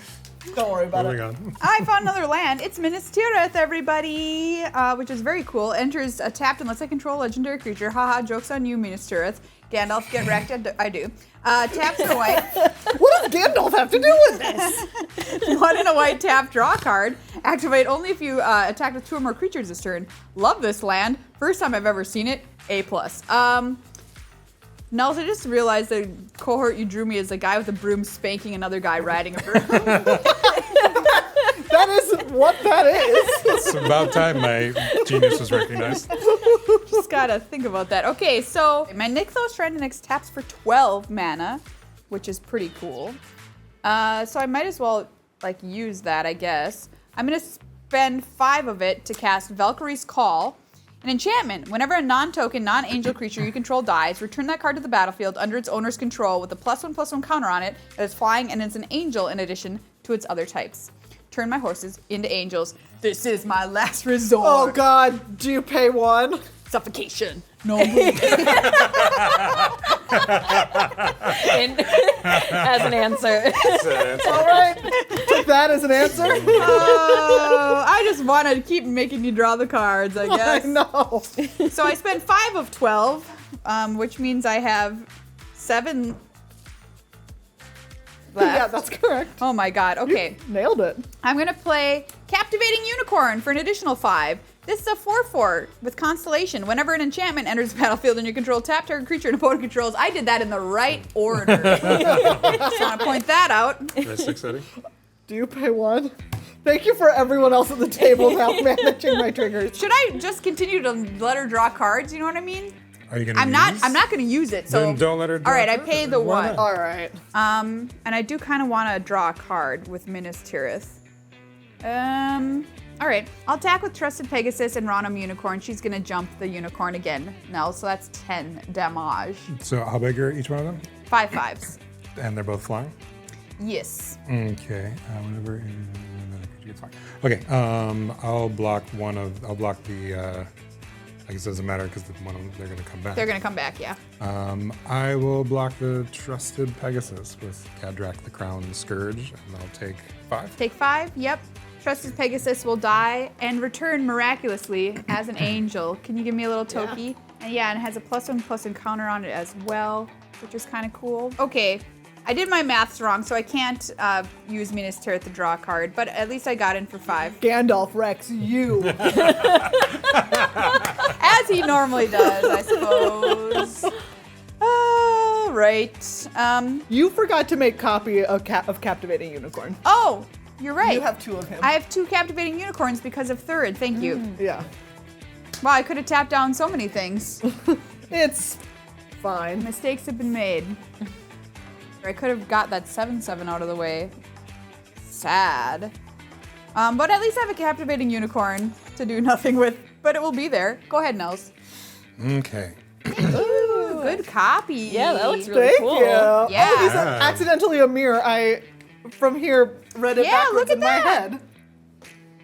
Don't worry about Moving it. on. I found another land. It's Minas Tirith, everybody, which is very cool. Enters tapped unless I control a legendary creature. Haha, joke's on you, Minas Tirith. Gandalf, get wrecked. I do. Taps for white. What does Gandalf have to do with this? 1 and a white tap, draw a card. Activate only if you attack with 2 or more creatures this turn. Love this land. First time I've ever seen it. A+. Nels, I just realized the cohort you drew me is a guy with a broom spanking another guy riding a broom. That isn't what that is. It's about time my genius was recognized. Just gotta think about that. Okay, so my Nykthos Tridentix taps for 12 mana, which is pretty cool. So I might as well like use that, I guess. I'm gonna spend 5 of it to cast Valkyrie's Call. An enchantment. Whenever a non-token, non-angel creature you control dies, return that card to the battlefield under its owner's control with a +1/+1 counter on it that is flying and it's an angel in addition to its other types. Turn my horses into angels. This is my last resort. Oh God, do you pay 1? Suffocation. No bleeding. As an answer. All right, take that as an answer. Oh, I just want to keep making you draw the cards, I guess. I know. So I spent 5 of 12, which means I have 7 left. Yeah, that's correct. Oh my god, okay. Nailed it. I'm gonna play Captivating Unicorn for an additional 5. This is a 4/4 with Constellation. Whenever an enchantment enters the battlefield and you control tap target creature and opponent controls, I did that in the right order. Just want to point that out. Ristic Study. Do you pay 1? Thank you for everyone else at the table now managing my triggers. Should I just continue to let her draw cards? You know what I mean? Are you gonna I'm not gonna use it. So Then don't let her draw All right, I cards. pay the Why 1. not? All right. And I do kind of want to draw a card with Minas Tirith. All right, I'll attack with Trusted Pegasus and Ronum Unicorn. She's gonna jump the unicorn again. No, so that's 10 damage. So how big are each one of them? 5 5s. And they're both flying? Yes. Okay. Whenever another creature gets flying. Okay. I'll block the I guess it doesn't matter because one of them, they're going to come back. They're gonna come back, yeah. I will block the Trusted Pegasus with Gadrak the Crown Scourge, and I'll take 5. Take 5, yep. Trusted Pegasus will die and return miraculously as an angel. Can you give me a little token? And yeah, and it has a +1/+1 counter on it as well, which is kind of cool. Okay, I did my maths wrong, so I can't use Minas Tirith to draw a card, but at least I got in for 5. Gandalf wrecks you. As he normally does, I suppose. Right. You forgot to make copy of Captivating Unicorn. Oh, you're right. You have 2 of him. I have 2 Captivating Unicorns because of Thurid. Thank you. Yeah. Wow, I could have tapped down so many things. It's fine. Mistakes have been made. I could have got that 7/7 out of the way. Sad. But at least I have a captivating unicorn to do nothing with, but it will be there. Go ahead, Nels. Okay. Ooh, good copy. Yeah, that looks really Thank cool. you. Yeah. Oh, these are accidentally a mirror. I, from here, read it Yeah, backwards look at in my that. head.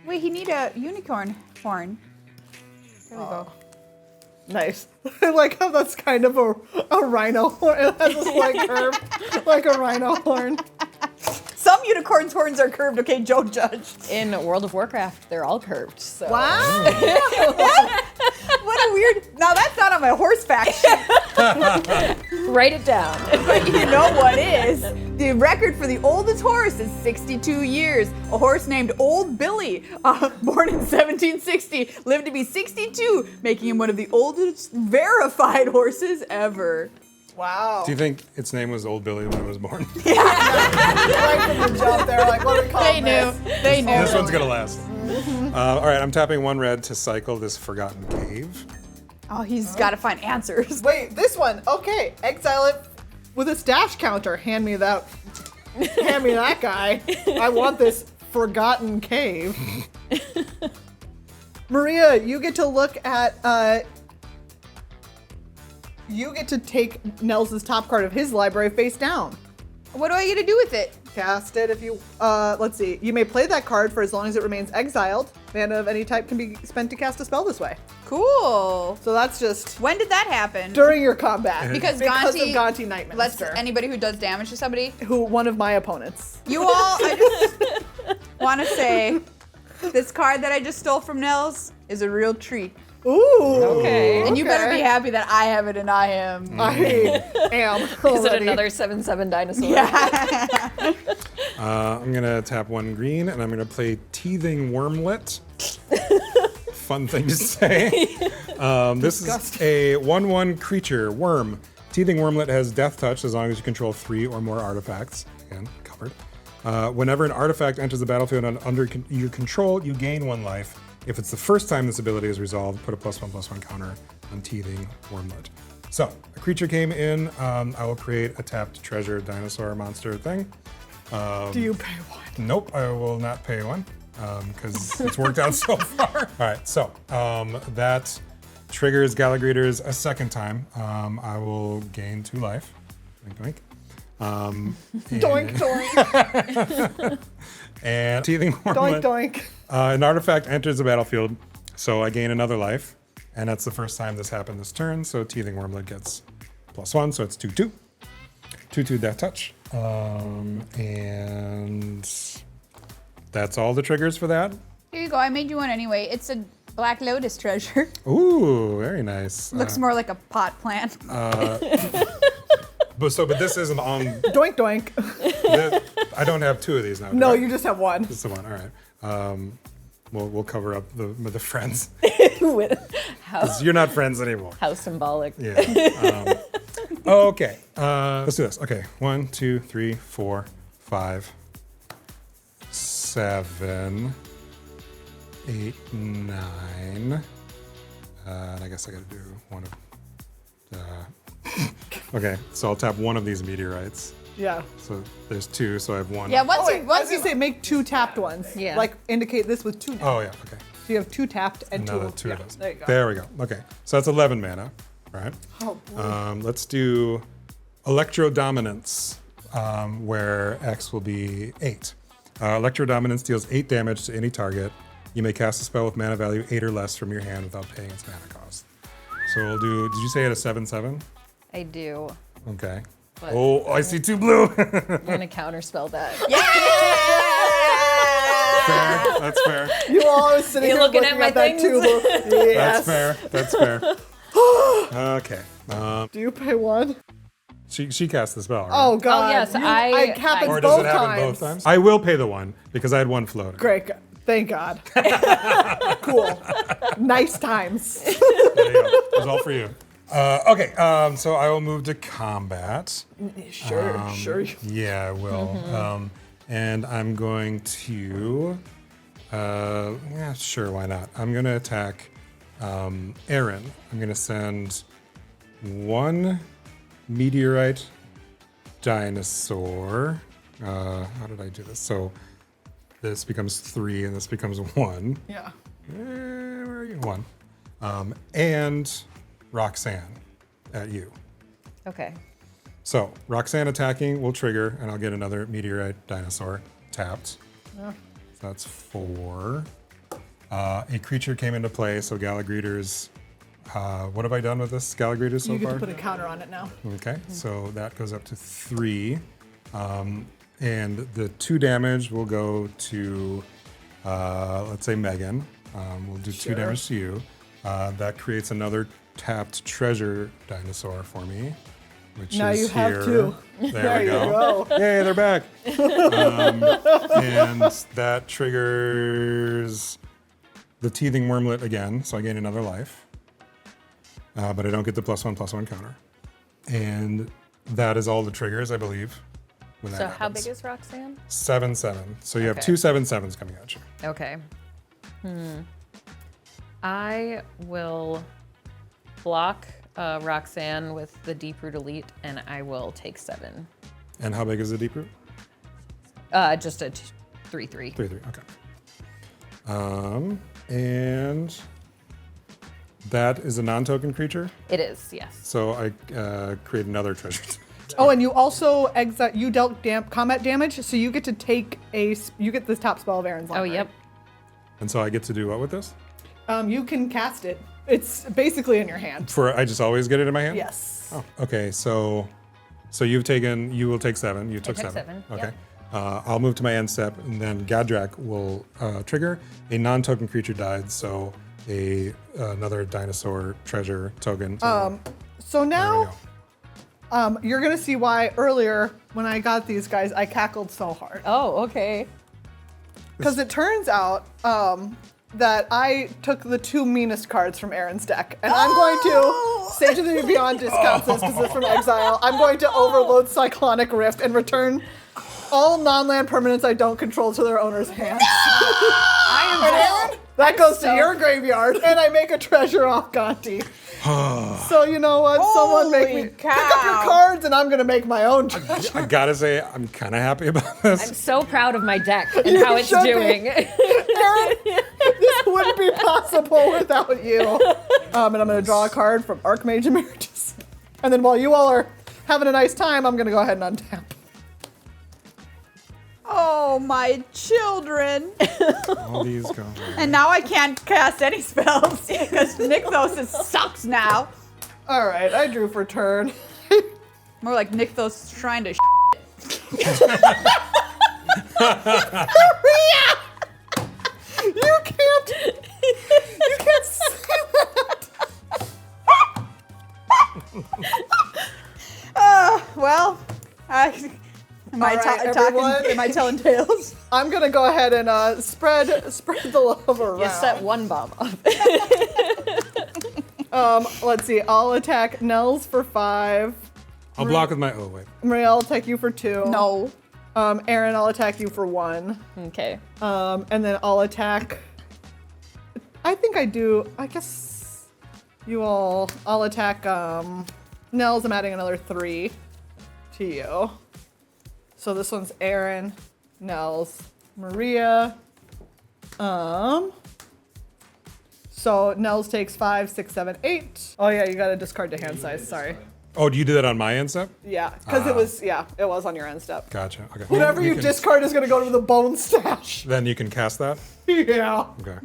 Wait, he need a unicorn horn. There we go. Nice. I like how that's kind of a rhino horn. It has a slight curve, like a rhino horn. Some unicorns' horns are curved. Okay, Joe Judge. In World of Warcraft, they're all curved. So. Wow. What a weird. Now that's not on my horse fact sheet. Write it down. But you know what is? The record for the oldest horse is 62 years. A horse named Old Billy, born in 1760, lived to be 62, making him one of the oldest verified horses ever. Wow. Do you think its name was Old Billy when it was born? Right from the jump, they're like, what do we call They this? knew. They knew. This one's gonna last. All right, I'm tapping 1 red to cycle this Forgotten Cave. Oh, he's got to find answers. Wait, this one. Okay, exile it with a stash counter. Hand me that. Hand me that guy. I want this Forgotten Cave. Maria, you get to look at. You get to take Nels' top card of his library face down. What do I get to do with it? Cast it if you. Let's see. You may play that card for as long as it remains exiled. Mana of any type can be spent to cast a spell this way. Cool. So that's just When did that happen? during your combat. Because of Gonti Gonti Nightmaster. lets anybody who does damage to somebody. Who one of my opponents. You all, I just want to say, this card that I just stole from Nels is a real treat. Ooh. Okay. And you better Okay. be happy that I have it and I am. I am. Is it already. another 7/7 dinosaur? Yeah. I'm gonna tap 1 green and I'm gonna play Teething Wormlet. Fun thing to say. This is a 1/1 creature, worm. Teething Wormlet has Death Touch as long as you control 3 or more artifacts. Again, covered. Whenever an artifact enters the battlefield under your control, you gain 1 life. If it's the first time this ability is resolved, put a +1/+1 counter on Teething Wormlet. So, a creature came in. I will create a tapped treasure dinosaur monster thing. Do you pay one? Nope, I will not pay 1 because it's worked out so far. All right, so that triggers Gallagrators a second time. I will gain 2 life. Wink, wink. Doink, doink. And Teething Doink, Wormlet. doink. An artifact enters the battlefield, so I gain another life. And that's the first time this happened this turn, so Teething Wormlet gets +1, so it's 2/2. 2/2 Death Touch. And that's all the triggers for that. Here you go. I made you one anyway. It's a Black Lotus treasure. Ooh, very nice. Looks more like a pot plant. But this isn't on. Doink, doink. I don't have 2 of these now. do No, I? you just have one. Just the one. All right. We'll cover up the friends. How, You're not friends anymore. how symbolic. Yeah. Okay. Let's do this. Okay. 1, 2, 3, 4, 5, 7, 8, 9. And I guess I got to do one of. Okay. So I'll tap one of these meteorites. Yeah. So there's 2. So I have 1. Yeah, once Oh, wait, you, I once was you, gonna say make 2 tapped ones. Yeah. Like indicate this with 2. Oh yeah. Okay. So you have 2 tapped and Another 2. 2 Yeah, of those. there you go. There we go. Okay. So that's 11 mana, right? Oh, boy. Let's do Electro Dominance, where X will be 8. Electro Dominance deals 8 damage to any target. You may cast a spell with mana value 8 or less from your hand without paying its mana cost. So we'll do, did you say it a 7/7? I do. Okay. But Oh, I see 2 blue. I'm gonna counterspell that. Fair. That's fair. You were always sitting You here looking looking at my at that things? too. Yes. That's fair. That's fair. Okay. Do you pay 1? She cast the spell, right? Oh god. yes, It happens Or does both it happen times. both times? I will pay the 1 because I had 1 floater. Great. Thank God. Cool. Nice times. There you go. It was all for you. Okay, so I will move to combat. Sure. Yeah, I will. And I'm going to, yeah, sure, why not? I'm going to attack Erin. I'm going to send 1 meteorite dinosaur. How did I do this? So this becomes 3 and this becomes 1. Yeah. Where are you? 1. And Roxanne at you. Okay. So Roxanne attacking will trigger, and I'll get another meteorite dinosaur tapped. Yeah. So that's 4. A creature came into play, so Galagreeters. What have I done with this Galagreeters so You get far? to put a counter on it now. Okay, so that goes up to 3. And the 2 damage will go to, let's say Meghan. We'll do 2 damage to you. That creates another tapped treasure dinosaur for me, which Now is you here. have 2. There we you go. go. Yay, they're back. And that triggers the teething wormlet again, so I gain another life. But I don't get the +1/+1 counter. And that is all the triggers, I believe. When that So how happens. big is Roxanne? 7/7. So you have Okay. 2 7/7s coming at you. Okay. I will block Roxanne with the Deep Root Elite, and I will take 7. And how big is the deep root? Just a 3/3. 3/3. Okay. And that is a non-token creature. It is, yes. So I create another treasure. Oh, and you also you dealt combat damage, so you get to take you get this top spell of Erin's Oh, library. yep. And so I get to do what with this? You can cast it. It's basically in your hand. I just always get it in my hand? Yes. Oh, okay. So you will take 7. You took took 7. 7, Okay. yep. I'll move to my end step, and then Gadrak will trigger. A non-token creature died, so another dinosaur treasure token. So there we now go. you're gonna see why earlier when I got these guys, I cackled so hard. Oh, okay. Because it turns out that I took the 2 meanest cards from Erin's deck, and I'm going to Sage of the Beyond discounts this because it's from Exile. I'm going to overload Cyclonic Rift and return all non-land permanents I don't control to their owner's hands. That goes to your graveyard, and I make a treasure off Gonti. So you know what? Someone make me Holy pick up your cow. cards, and I'm gonna make my own treasure. I gotta say, I'm kind of happy about this. I'm so proud of my deck and how it's should be. doing. Erin, this wouldn't be possible without you. And I'm gonna draw a card from Archmage Emeritus. And then while you all are having a nice time, I'm gonna go ahead and untap. Oh, my children. All these go. And now I can't cast any spells because Nykthos sucks now. All right, I drew for turn. More like Nykthos trying to You can't say that. Well, am I All right, talking? everyone. Am I telling tales? I'm gonna go ahead and spread the love around. You set 1 bomb up. Let's see. I'll attack Nels for 5. I'll block with my. Oh wait. Maria, I'll attack you for 2. No. Erin, I'll attack you for 1. Okay. And then I'll attack. I think I do. I guess you all. I'll attack Nels. I'm adding another 3 to you. So this one's Erin, Nels, Maria. So Nels takes 5, 6, 7, 8. Oh yeah, you got to discard to hand size. Sorry. Oh, do you do that on my end step? Yeah, because it was on your end step. Gotcha. Okay. Whatever We you can- discard is gonna go to the bone stash. Then you can cast that. Yeah. Okay.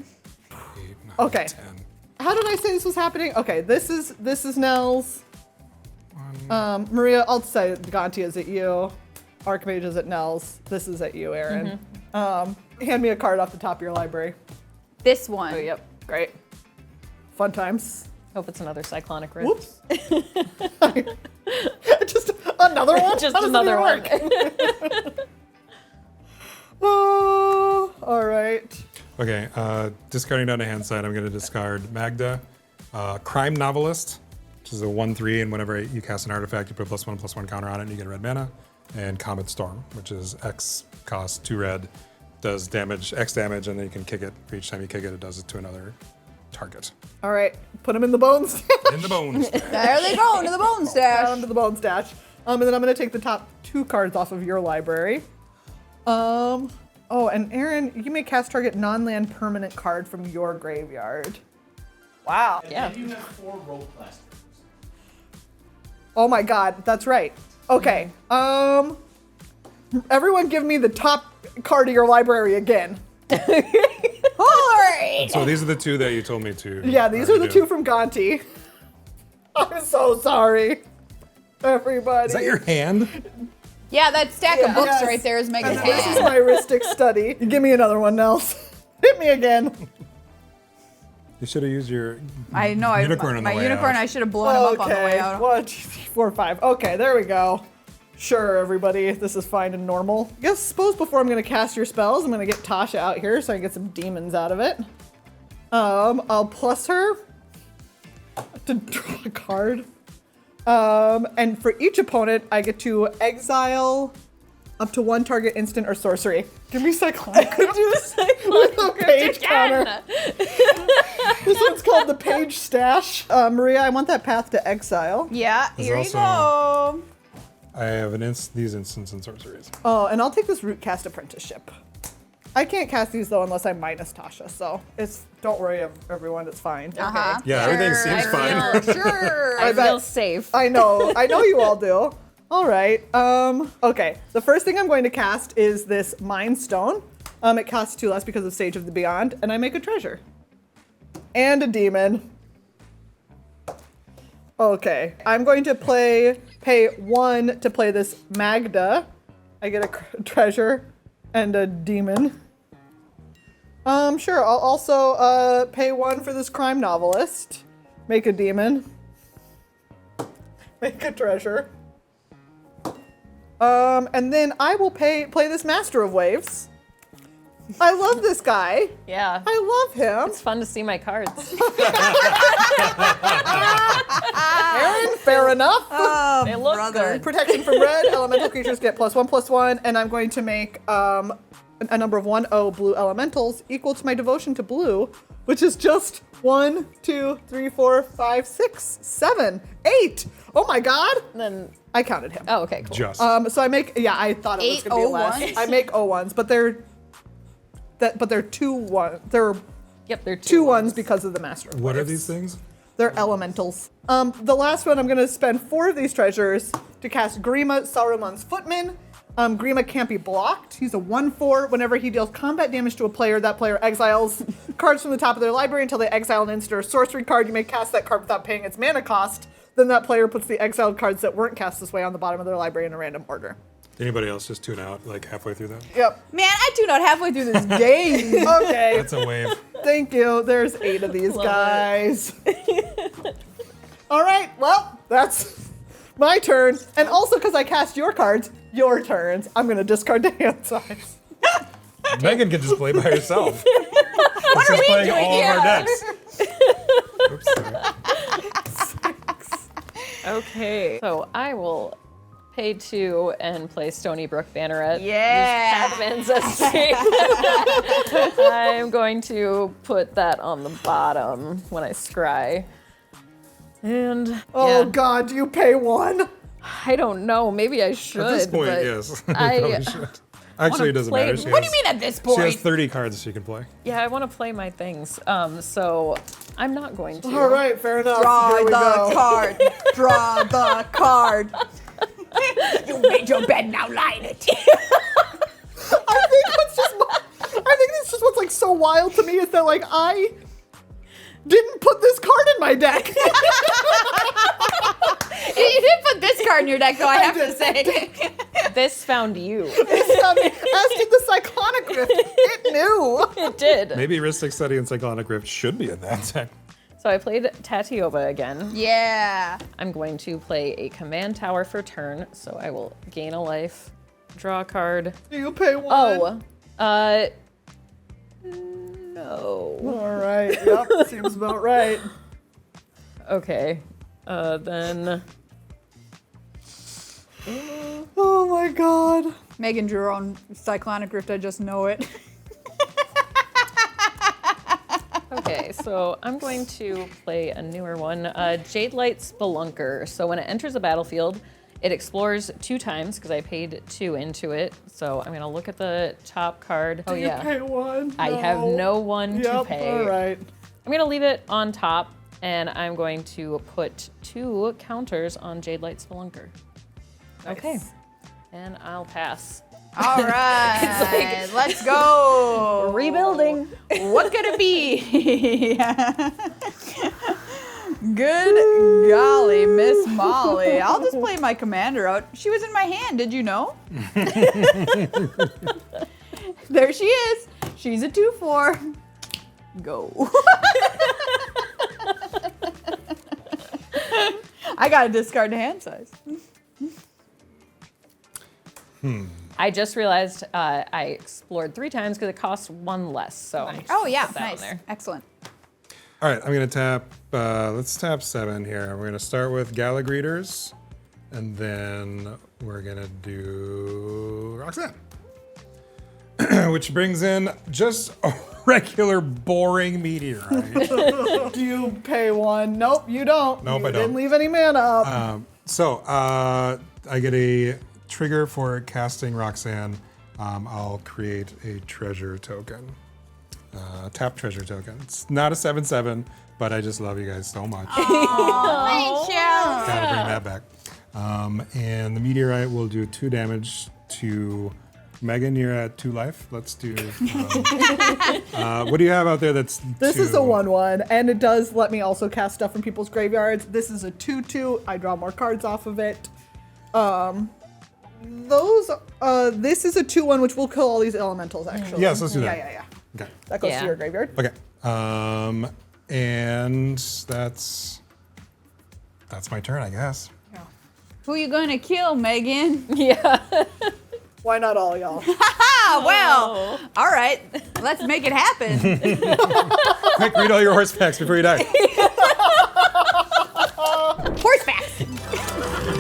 8, 9, Okay. 10. How did I say this was happening? Okay, this is Nels. Maria, I'll say Gonti is at you. Archmage is at Nels. This is at you, Erin. Hand me a card off the top of your library. This one. Oh, yep. Great. Fun times. Hope it's another Cyclonic Rift. Whoops. Just another one? Just How does another that one. even work? Oh, all right. Okay. Discarding down to hand side, I'm going to discard Magda, Crime Novelist, which is a 1/3, and whenever you cast an artifact, you put +1/+1 counter on it, and you get red mana. And Comet Storm, which is X cost 2 red, does damage, X damage, and then you can kick it. For each time you kick it, it does it to another target. All right. Put them in the bone stash. In the bones. There they go into the bone stash. Down to the bone stash. And then I'm gonna take the top 2 cards off of your library. Oh, and Erin, you may cast target non-land permanent card from your graveyard. Wow. Yeah. You have 4 rogue class turns. Oh my god, that's right. Okay. Everyone give me the top card of your library again. Alright. So these are the 2 that you told me to. Yeah, these are the 2 from Gonti. I'm so sorry, everybody. Is that your hand? Yeah, that stack of books Yes. right there is Megan's This is hand. my heuristic study. Give me another one, Nels. Hit me again. You should have used your I know. unicorn on the my way unicorn, out. I should have blown him up on the way out. 1, 2, 3, 4, 5. Okay, there we go. Sure, everybody, this is fine and normal. I suppose before I'm gonna cast your spells, I'm gonna get Tasha out here so I can get some demons out of it. I'll plus her to draw a card. And for each opponent, I get to exile up to 1 target instant or sorcery. Give me Cyclonic Rift. With a page counter. This one's called the Page Stash. Maria, I want that path to exile. Yeah, There's here you also- go. I have these instants and sorceries. Oh, and I'll take this Rootcast Apprenticeship. I can't cast these though unless I minus Tasha, so don't worry everyone, it's fine. Uh-huh. Yeah, everything Sure, seems I fine. feel- Sure. I bet- feel safe. I know you all do. All right, okay. The first thing I'm going to cast is this Mind Stone. It costs 2 less because of Sage of the Beyond, and I make a treasure. And a demon. Okay, I'm going to pay 1 to play this Magda. I get a treasure and a demon. Sure, I'll also pay 1 for this Crime Novelist. Make a demon. Make a treasure. And then I will play this Master of Waves. I love this guy. Yeah. I love him. It's fun to see my cards. Erin, fair enough. They look brother. good. Protection from red. Elemental creatures get +1/+1, and I'm going to make a number of 1/0 blue elementals equal to my devotion to blue, which is just 1, 2, 3, 4, 5, 6, 7, 8. Oh my god! Then, I counted him. oh, okay, cool. Just. So I make, yeah, I thought it was gonna be 8 less. O1s? I make O1s, but they're 2/1. They're Yep, they're 2 ones because of the Master of What are Waves. these things? They're elementals. The last one, I'm going to spend 4 of these treasures to cast Grima, Saruman's Footman. Grima can't be blocked. He's a 1/4. Whenever he deals combat damage to a player, that player exiles cards from the top of their library until they exile an instant or sorcery card. You may cast that card without paying its mana cost. Then that player puts the exiled cards that weren't cast this way on the bottom of their library in a random order. Anybody else just tune out like halfway through that? Yep. Man, I tuned out halfway through this game. Okay. That's a wave. Thank you. There's 8 of these guys. All right. Well, that's my turn. And also because I cast your cards, your turns. I'm going to discard the hand size. Megan can just play by herself. What are She's we playing doing all here? of our decks. Oops, sorry. Okay, so I will pay 2 and play Stony Brook Banneret. Yeah. Use Pathman's Escape. I'm going to put that on the bottom when I scry. And Oh, yeah, God. Do you pay 1? I don't know. Maybe I should. At this point, but yes. I You probably should. Actually, it doesn't play- matter. She What do has- you mean at this She has point? 30 cards she can play. Yeah, I want to play my things. So I'm not going to. All right. Fair enough. Draw Here we the go. card. Draw the card. You made your bed, now lie in it. I think it's just what's like so wild to me is that like I didn't put this card in my deck. You did put this card in your deck, though, I have to did. say. This found you. As did the Cyclonic Rift. It knew. It did. Maybe Heuristic Study and Cyclonic Rift should be in that deck. So I played Tatiova again. Yeah. I'm going to play a command tower for turn, so I will gain a life, draw a card. Do you pay 1? Oh, no. All right. Yep. Seems about right. Okay, then Oh my God. Megan drew her own Cyclonic Rift, I just know it. okay, so I'm going to play a newer one, Jade Light Spelunker. So when it enters a battlefield, It explores 2 times because I paid 2 into it. So I'm gonna look at the top card. Oh yeah. Pay 1. I have no one to pay. All right. I'm gonna leave it on top, and I'm going to put 2 counters on Jade Light Spelunker. Okay. And I'll pass. All right, let's go. Rebuilding. What could it be? Good golly, Miss Molly. I'll just play my commander out. She was in my hand, did you know? There she is. She's a 2/4. Go. I gotta discard the hand size. I just realized I explored 3 times because it costs 1 less. So Oh yeah, put that nice, on there. excellent. All right, I'm gonna tap, let's tap 7 here. We're gonna start with Gala Greeters, and then we're gonna do Roxanne. Which brings in just a regular boring meteorite. Do you pay 1? Nope, you don't. Nope, you I don't. didn't leave any mana up. So I get a trigger for casting Roxanne. I'll create a treasure token. Tap treasure token. It's not a 7/7, but I just love you guys so much. Thanks, Joe. Gotta bring that back. And the meteorite will do 2 damage to Meghan. You're at 2 life. Let's do. What do you have out there that's This 2? is a 1/1, and it does let me also cast stuff from people's graveyards. This is a 2/2. I draw more cards off of it. This is a 2/1, which will kill all these elementals, actually. Yes, let's do that. Yeah. Okay. That goes Yeah. to your graveyard. Okay. And that's my turn, I guess. Who you gonna kill, Megan? Yeah. Why not all y'all? Ah, well, all right, let's make it happen. Quick, read all your horse facts before you die. Horse facts.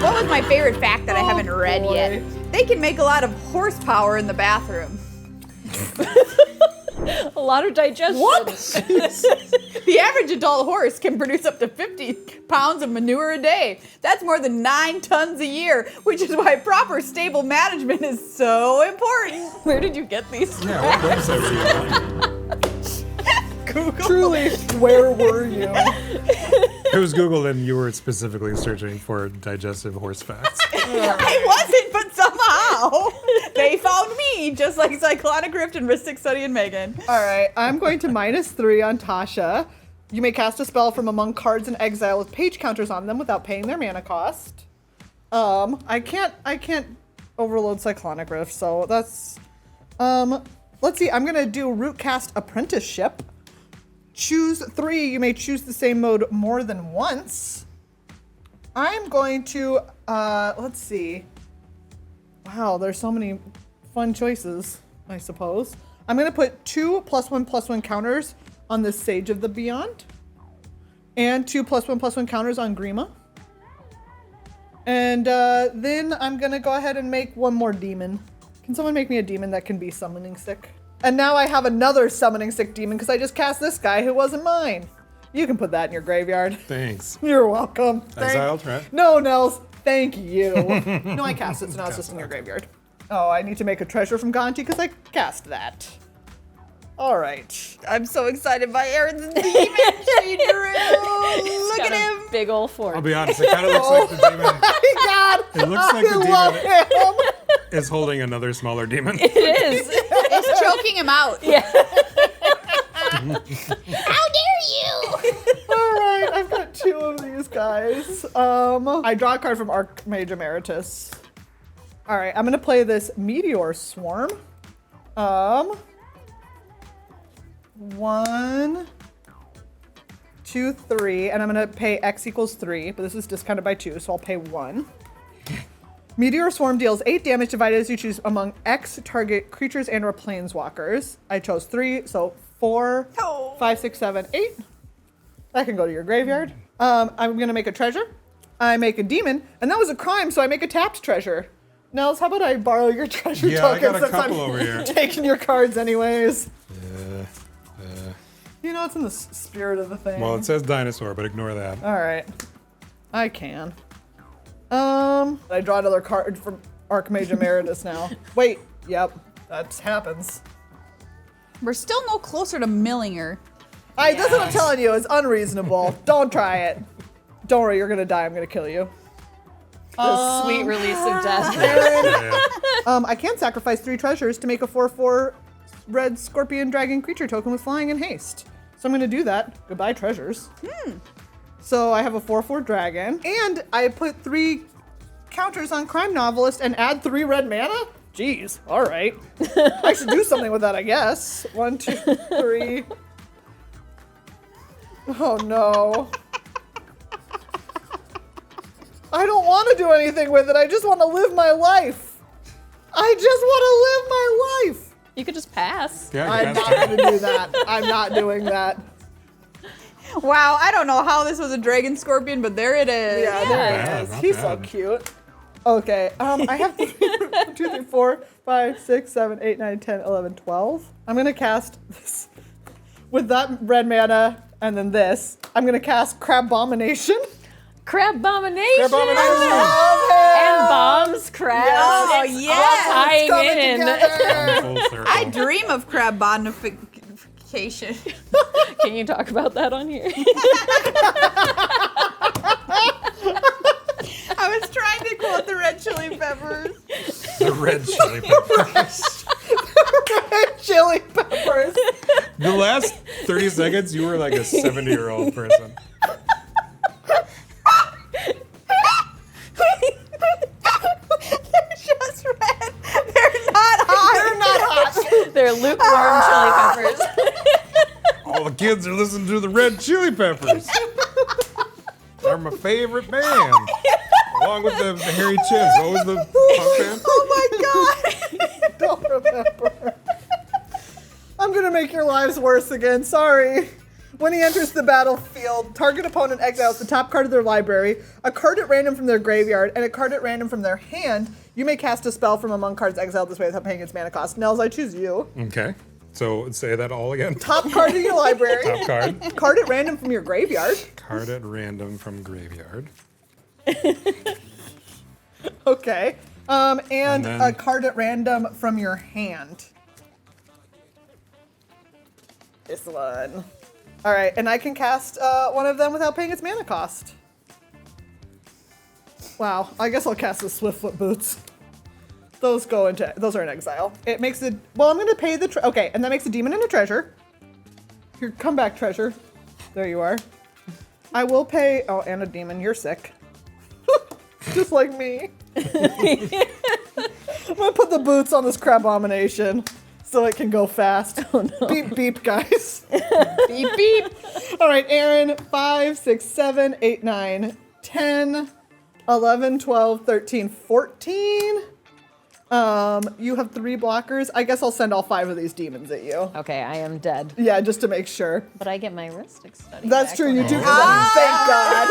What was my favorite fact that I haven't read boy. yet? They can make a lot of horsepower in the bathroom. A lot of digestion. What? The average adult horse can produce up to 50 pounds of manure a day. That's more than 9 tons a year, which is why proper stable management is so important. Where did you get these? Yeah, what website were you on? Google. Truly, where were you? It was Google, and you were specifically searching for digestive horse facts. I wasn't, but somehow they found me, just like Cyclonic Rift and Mystic Study and Megan. All right, I'm going to -3 on Tasha. You may cast a spell from among cards in exile with page counters on them without paying their mana cost. I can't overload Cyclonic Rift, so that's let's see. I'm gonna do Rootcast Apprenticeship. Choose 3. You may choose the same mode more than once. I'm going to let's see. Wow, there's so many fun choices, I suppose. I'm gonna put 2 +1/+1 counters on the Sage of the Beyond, and 2 +1/+1 counters on Grima. And then I'm gonna go ahead and make 1 more demon. Can someone make me a demon that can be summoning sick? And now I have another summoning sick demon because I just cast this guy who wasn't mine. You can put that in your graveyard. Thanks. You're welcome. Exiled, right? No, Nels. Thank you. No, I cast it, so now it's just in your graveyard. Oh, I need to make a treasure from Gonti because I cast that. All right. I'm so excited by Erin's demon she drew. Look at him. Big ol' fort. I'll be honest, it kind of looks like the demon My God. It looks like the love demon him. is holding another smaller demon. It is. It's choking him out. Yeah. How dare you? All right, I've got 2 of these guys. I draw a card from Archmage Emeritus. All right, I'm gonna play this Meteor Swarm. 1, 2, 3, and I'm gonna pay X equals 3, but this is discounted by 2, so I'll pay 1. Meteor Swarm deals 8 damage divided as you choose among X target creatures and or planeswalkers. I chose 3, so 4, 5, 6, 7, 8. That can go to your graveyard. I'm gonna make a treasure. I make a demon, and that was a crime, so I make a tapped treasure. Nels, how about I borrow your treasure Yeah, I tokens got a since couple I'm over here. taking your cards anyways. You know, it's in the spirit of the thing. Well, it says dinosaur, but ignore that. All right. I can. I draw another card from Archmage Emeritus now. Wait, yep, that happens. We're still no closer to milling her. That's what I'm telling you. It's unreasonable. Don't try it. Don't worry, you're gonna die. I'm gonna kill you. The sweet release of death. I can sacrifice 3 treasures to make a 4/4 red scorpion dragon creature token with flying and haste. So I'm gonna do that. Goodbye, treasures. So I have a 4/4 dragon, and I put 3 counters on Crime Novelist and add 3 red mana? Jeez, all right. I should do something with that, I guess. 1, 2, 3. Oh no. I don't want to do anything with it. I just want to live my life. I just want to live my life. You could just pass. Yeah, I'm not going to do that. I'm not doing that. Wow, I don't know how this was a dragon scorpion, but there it is. Yeah, there Yeah, it is. not He's so bad. cute. Okay, I have 2, 3, 4, 5, 6, 7, 8, 9, 10, 11, 12. I'm going to cast this with that red mana and then this. I'm going to cast Crabomination. Crab-bomination. Crab-bomination. And bombs, crabs. Oh, It's yeah. all tying Coming in. together. Full circle. I dream of crab bonification. Can you talk about that on here? I was trying to quote the red chili peppers. The red chili peppers. Chili peppers. The last 30 seconds, you were like a 70-year-old person. They're just red. They're not hot. They're not hot. They're lukewarm chili peppers. All the kids are listening to the red chili peppers. They're my favorite band. Along with the hairy chins. What was the punk band? Oh my god. Don't remember. I'm gonna make your lives worse again. Sorry. When he enters the battlefield, target opponent exiles the top card of their library, a card at random from their graveyard, and a card at random from their hand. You may cast a spell from among cards exiled this way without paying its mana cost. Nels, I choose you. Okay. So say that all again. Top card of your library. Top card. Card at random from your graveyard. Card at random from graveyard. Okay. And then- a card at random from your hand. This one. All right, and I can cast one of them without paying its mana cost. Wow, I guess I'll cast the Swiftfoot Boots. Those are in exile. It makes it, well, I'm gonna pay the, okay, and that makes a demon and a treasure. Here, come back, treasure. There you are. I will pay, oh, and a demon, you're sick. Just like me. I'm gonna put the boots on this Crabomination so it can go fast. Oh no. Beep, beep, guys. Beep, beep. All right, Erin, 5, 6, 7, 8, 9, 10, 11, 12, 13, 14. You have 3 blockers. I guess I'll send all 5 of these demons at you. Okay, I am dead. Yeah, just to make sure. But I get my Ristic study. That's back true, when you I- do. Thank God.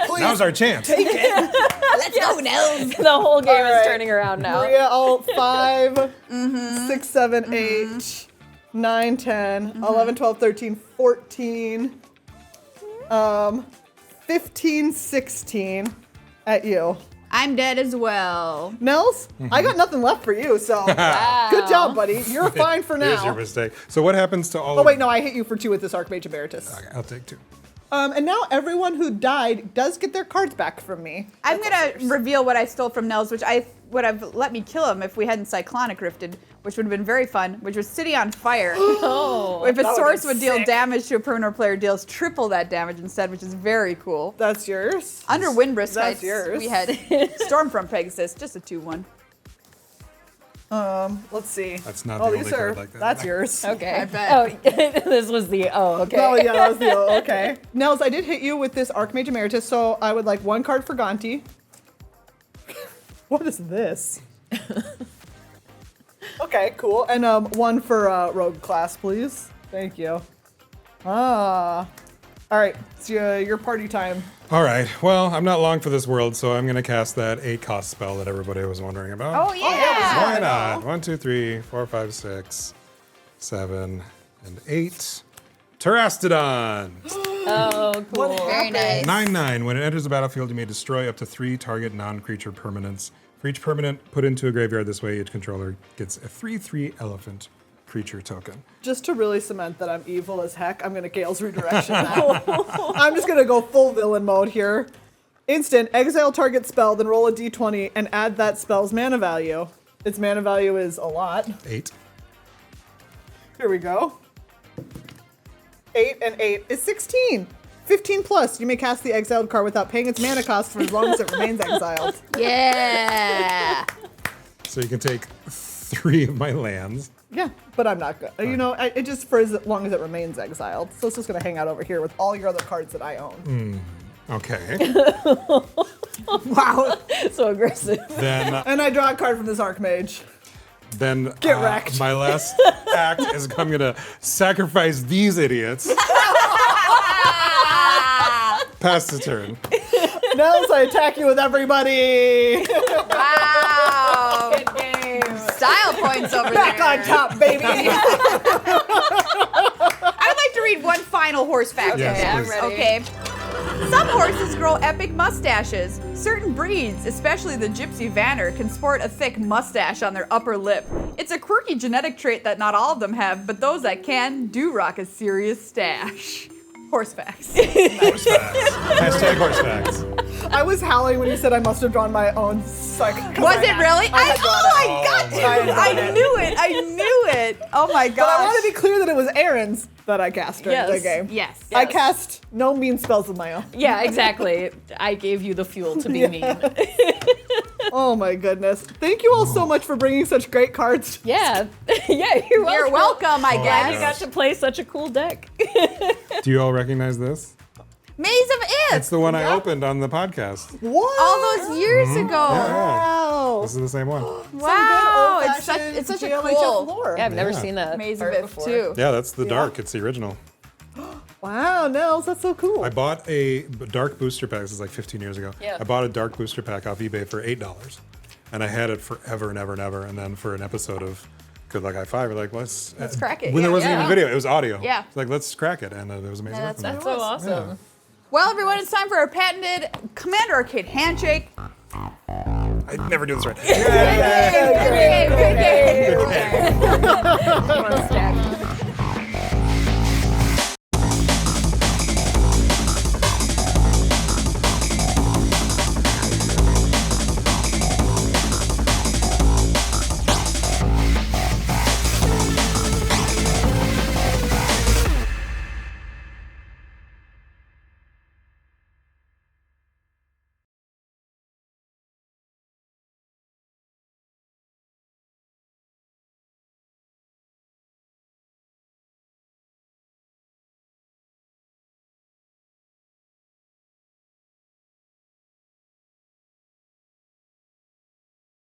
Please Now's our chance. take it. Let's go, Nels. The whole game All right. is turning around now. Maria, all 5, 6, 7, 8, 9, 10, 11, 12, 13, 14, 15, 16 at you. I'm dead as well. Nels, I got nothing left for you, so good job, buddy. You're fine for Here's your now. mistake. So what happens to all Oh of- wait, no, I hit you for 2 with this Archmage Emeritus. Okay, I'll take 2. And now everyone who died does get their cards back from me. I'm gonna reveal what I stole from Nels, which I would have let me kill him if we hadn't Cyclonic Rifted, which would have been very fun, which was City on Fire. Oh. If a That would've source been would deal sick. damage to a permanent player, deals triple that damage instead, which is very cool. That's yours. Under Windbrisk That's Heights, yours. we had Stormfront Pegasus, just a 2/1. Let's see. That's not Oh, the these only are. card like that. That's yours. Okay. I bet. Oh, this was the, okay. Oh yeah, that was the okay. Nels, I did hit you with this Archmage Emeritus, so I would like 1 card for Gonti. What is this? Okay, cool. And 1 for Rogue class, please. Thank you. All right, it's your party time. All right. Well, I'm not long for this world, so I'm going to cast that 8-cost spell that everybody was wondering about. Oh, yeah. Why not? 1, 2, 3, 4, 5, 6, 7, and 8. Terastodon. Oh, cool. Very nice. 9/9. When it enters the battlefield, you may destroy up to 3 target non-creature permanents. For each permanent put into a graveyard this way, each controller gets a 3/3 elephant creature token. Just to really cement that I'm evil as heck, I'm gonna Gale's Redirection that. I'm just gonna go full villain mode here. Instant, exile target spell, then roll a d20 and add that spell's mana value. Its mana value is a lot. 8. Here we go. 8 and 8 is 16. 15 plus, you may cast the exiled card without paying its mana cost for as long as it remains exiled. Yeah. So you can take 3 of my lands. Yeah, but I'm not good. You know, it just for as long as it remains exiled. So it's just gonna hang out over here with all your other cards that I own. Okay. Wow. So aggressive. Then And I draw a card from this Archmage. Then Get wrecked. my last act is I'm gonna sacrifice these idiots. Pass the turn. Nels, I attack you with everybody. Wow. Good game. Style points over Back there. on top, baby. I'd like to read one final horse fact. Yes, okay, please. Okay. Some horses grow epic mustaches. Certain breeds, especially the Gypsy Vanner, can sport a thick mustache on their upper lip. It's a quirky genetic trait that not all of them have, but those that can do rock a serious stash. Horse facts. Horse facts. Hashtag horse facts. I was howling when you said I must have drawn my own psych. Was it really? I had drawn I it. got Oh, you. my I God. knew it. I knew it. Oh my But gosh. I want to be clear that it was Erin's that I cast during the Yes. game. Yes. I cast no mean spells of my own. Yeah, exactly. I gave you the fuel to be mean. Oh my goodness. Thank you all so much for bringing such great cards. Yeah. Yeah, you're welcome. You're welcome, I Oh, guess. You got to play such a cool deck. Do you all recognize this? Maze of Ifs. It's the one I opened on the podcast. What? All those years ago. Yeah. Wow. This is the same one. Wow. It's Old-fashioned such a GLHF cool lore. Yeah, I've never Yeah. seen that Maze of art Ifs before. too. Yeah, that's the dark. It's the original. Wow, Nels, that's so cool. I bought a dark booster pack. This is like 15 years ago. Yeah. I bought a dark booster pack off eBay for $8, and I had it forever and ever and ever. And then for an episode of Good Luck High Five, we're like, let's crack it. When there Yeah, wasn't yeah. even video, it was audio. Yeah. It's like, let's crack it, and it was amazing. Yeah, that's So awesome. Well, everyone, it's time for our patented Commander Arcade handshake. I never do this right. Great game. One stack.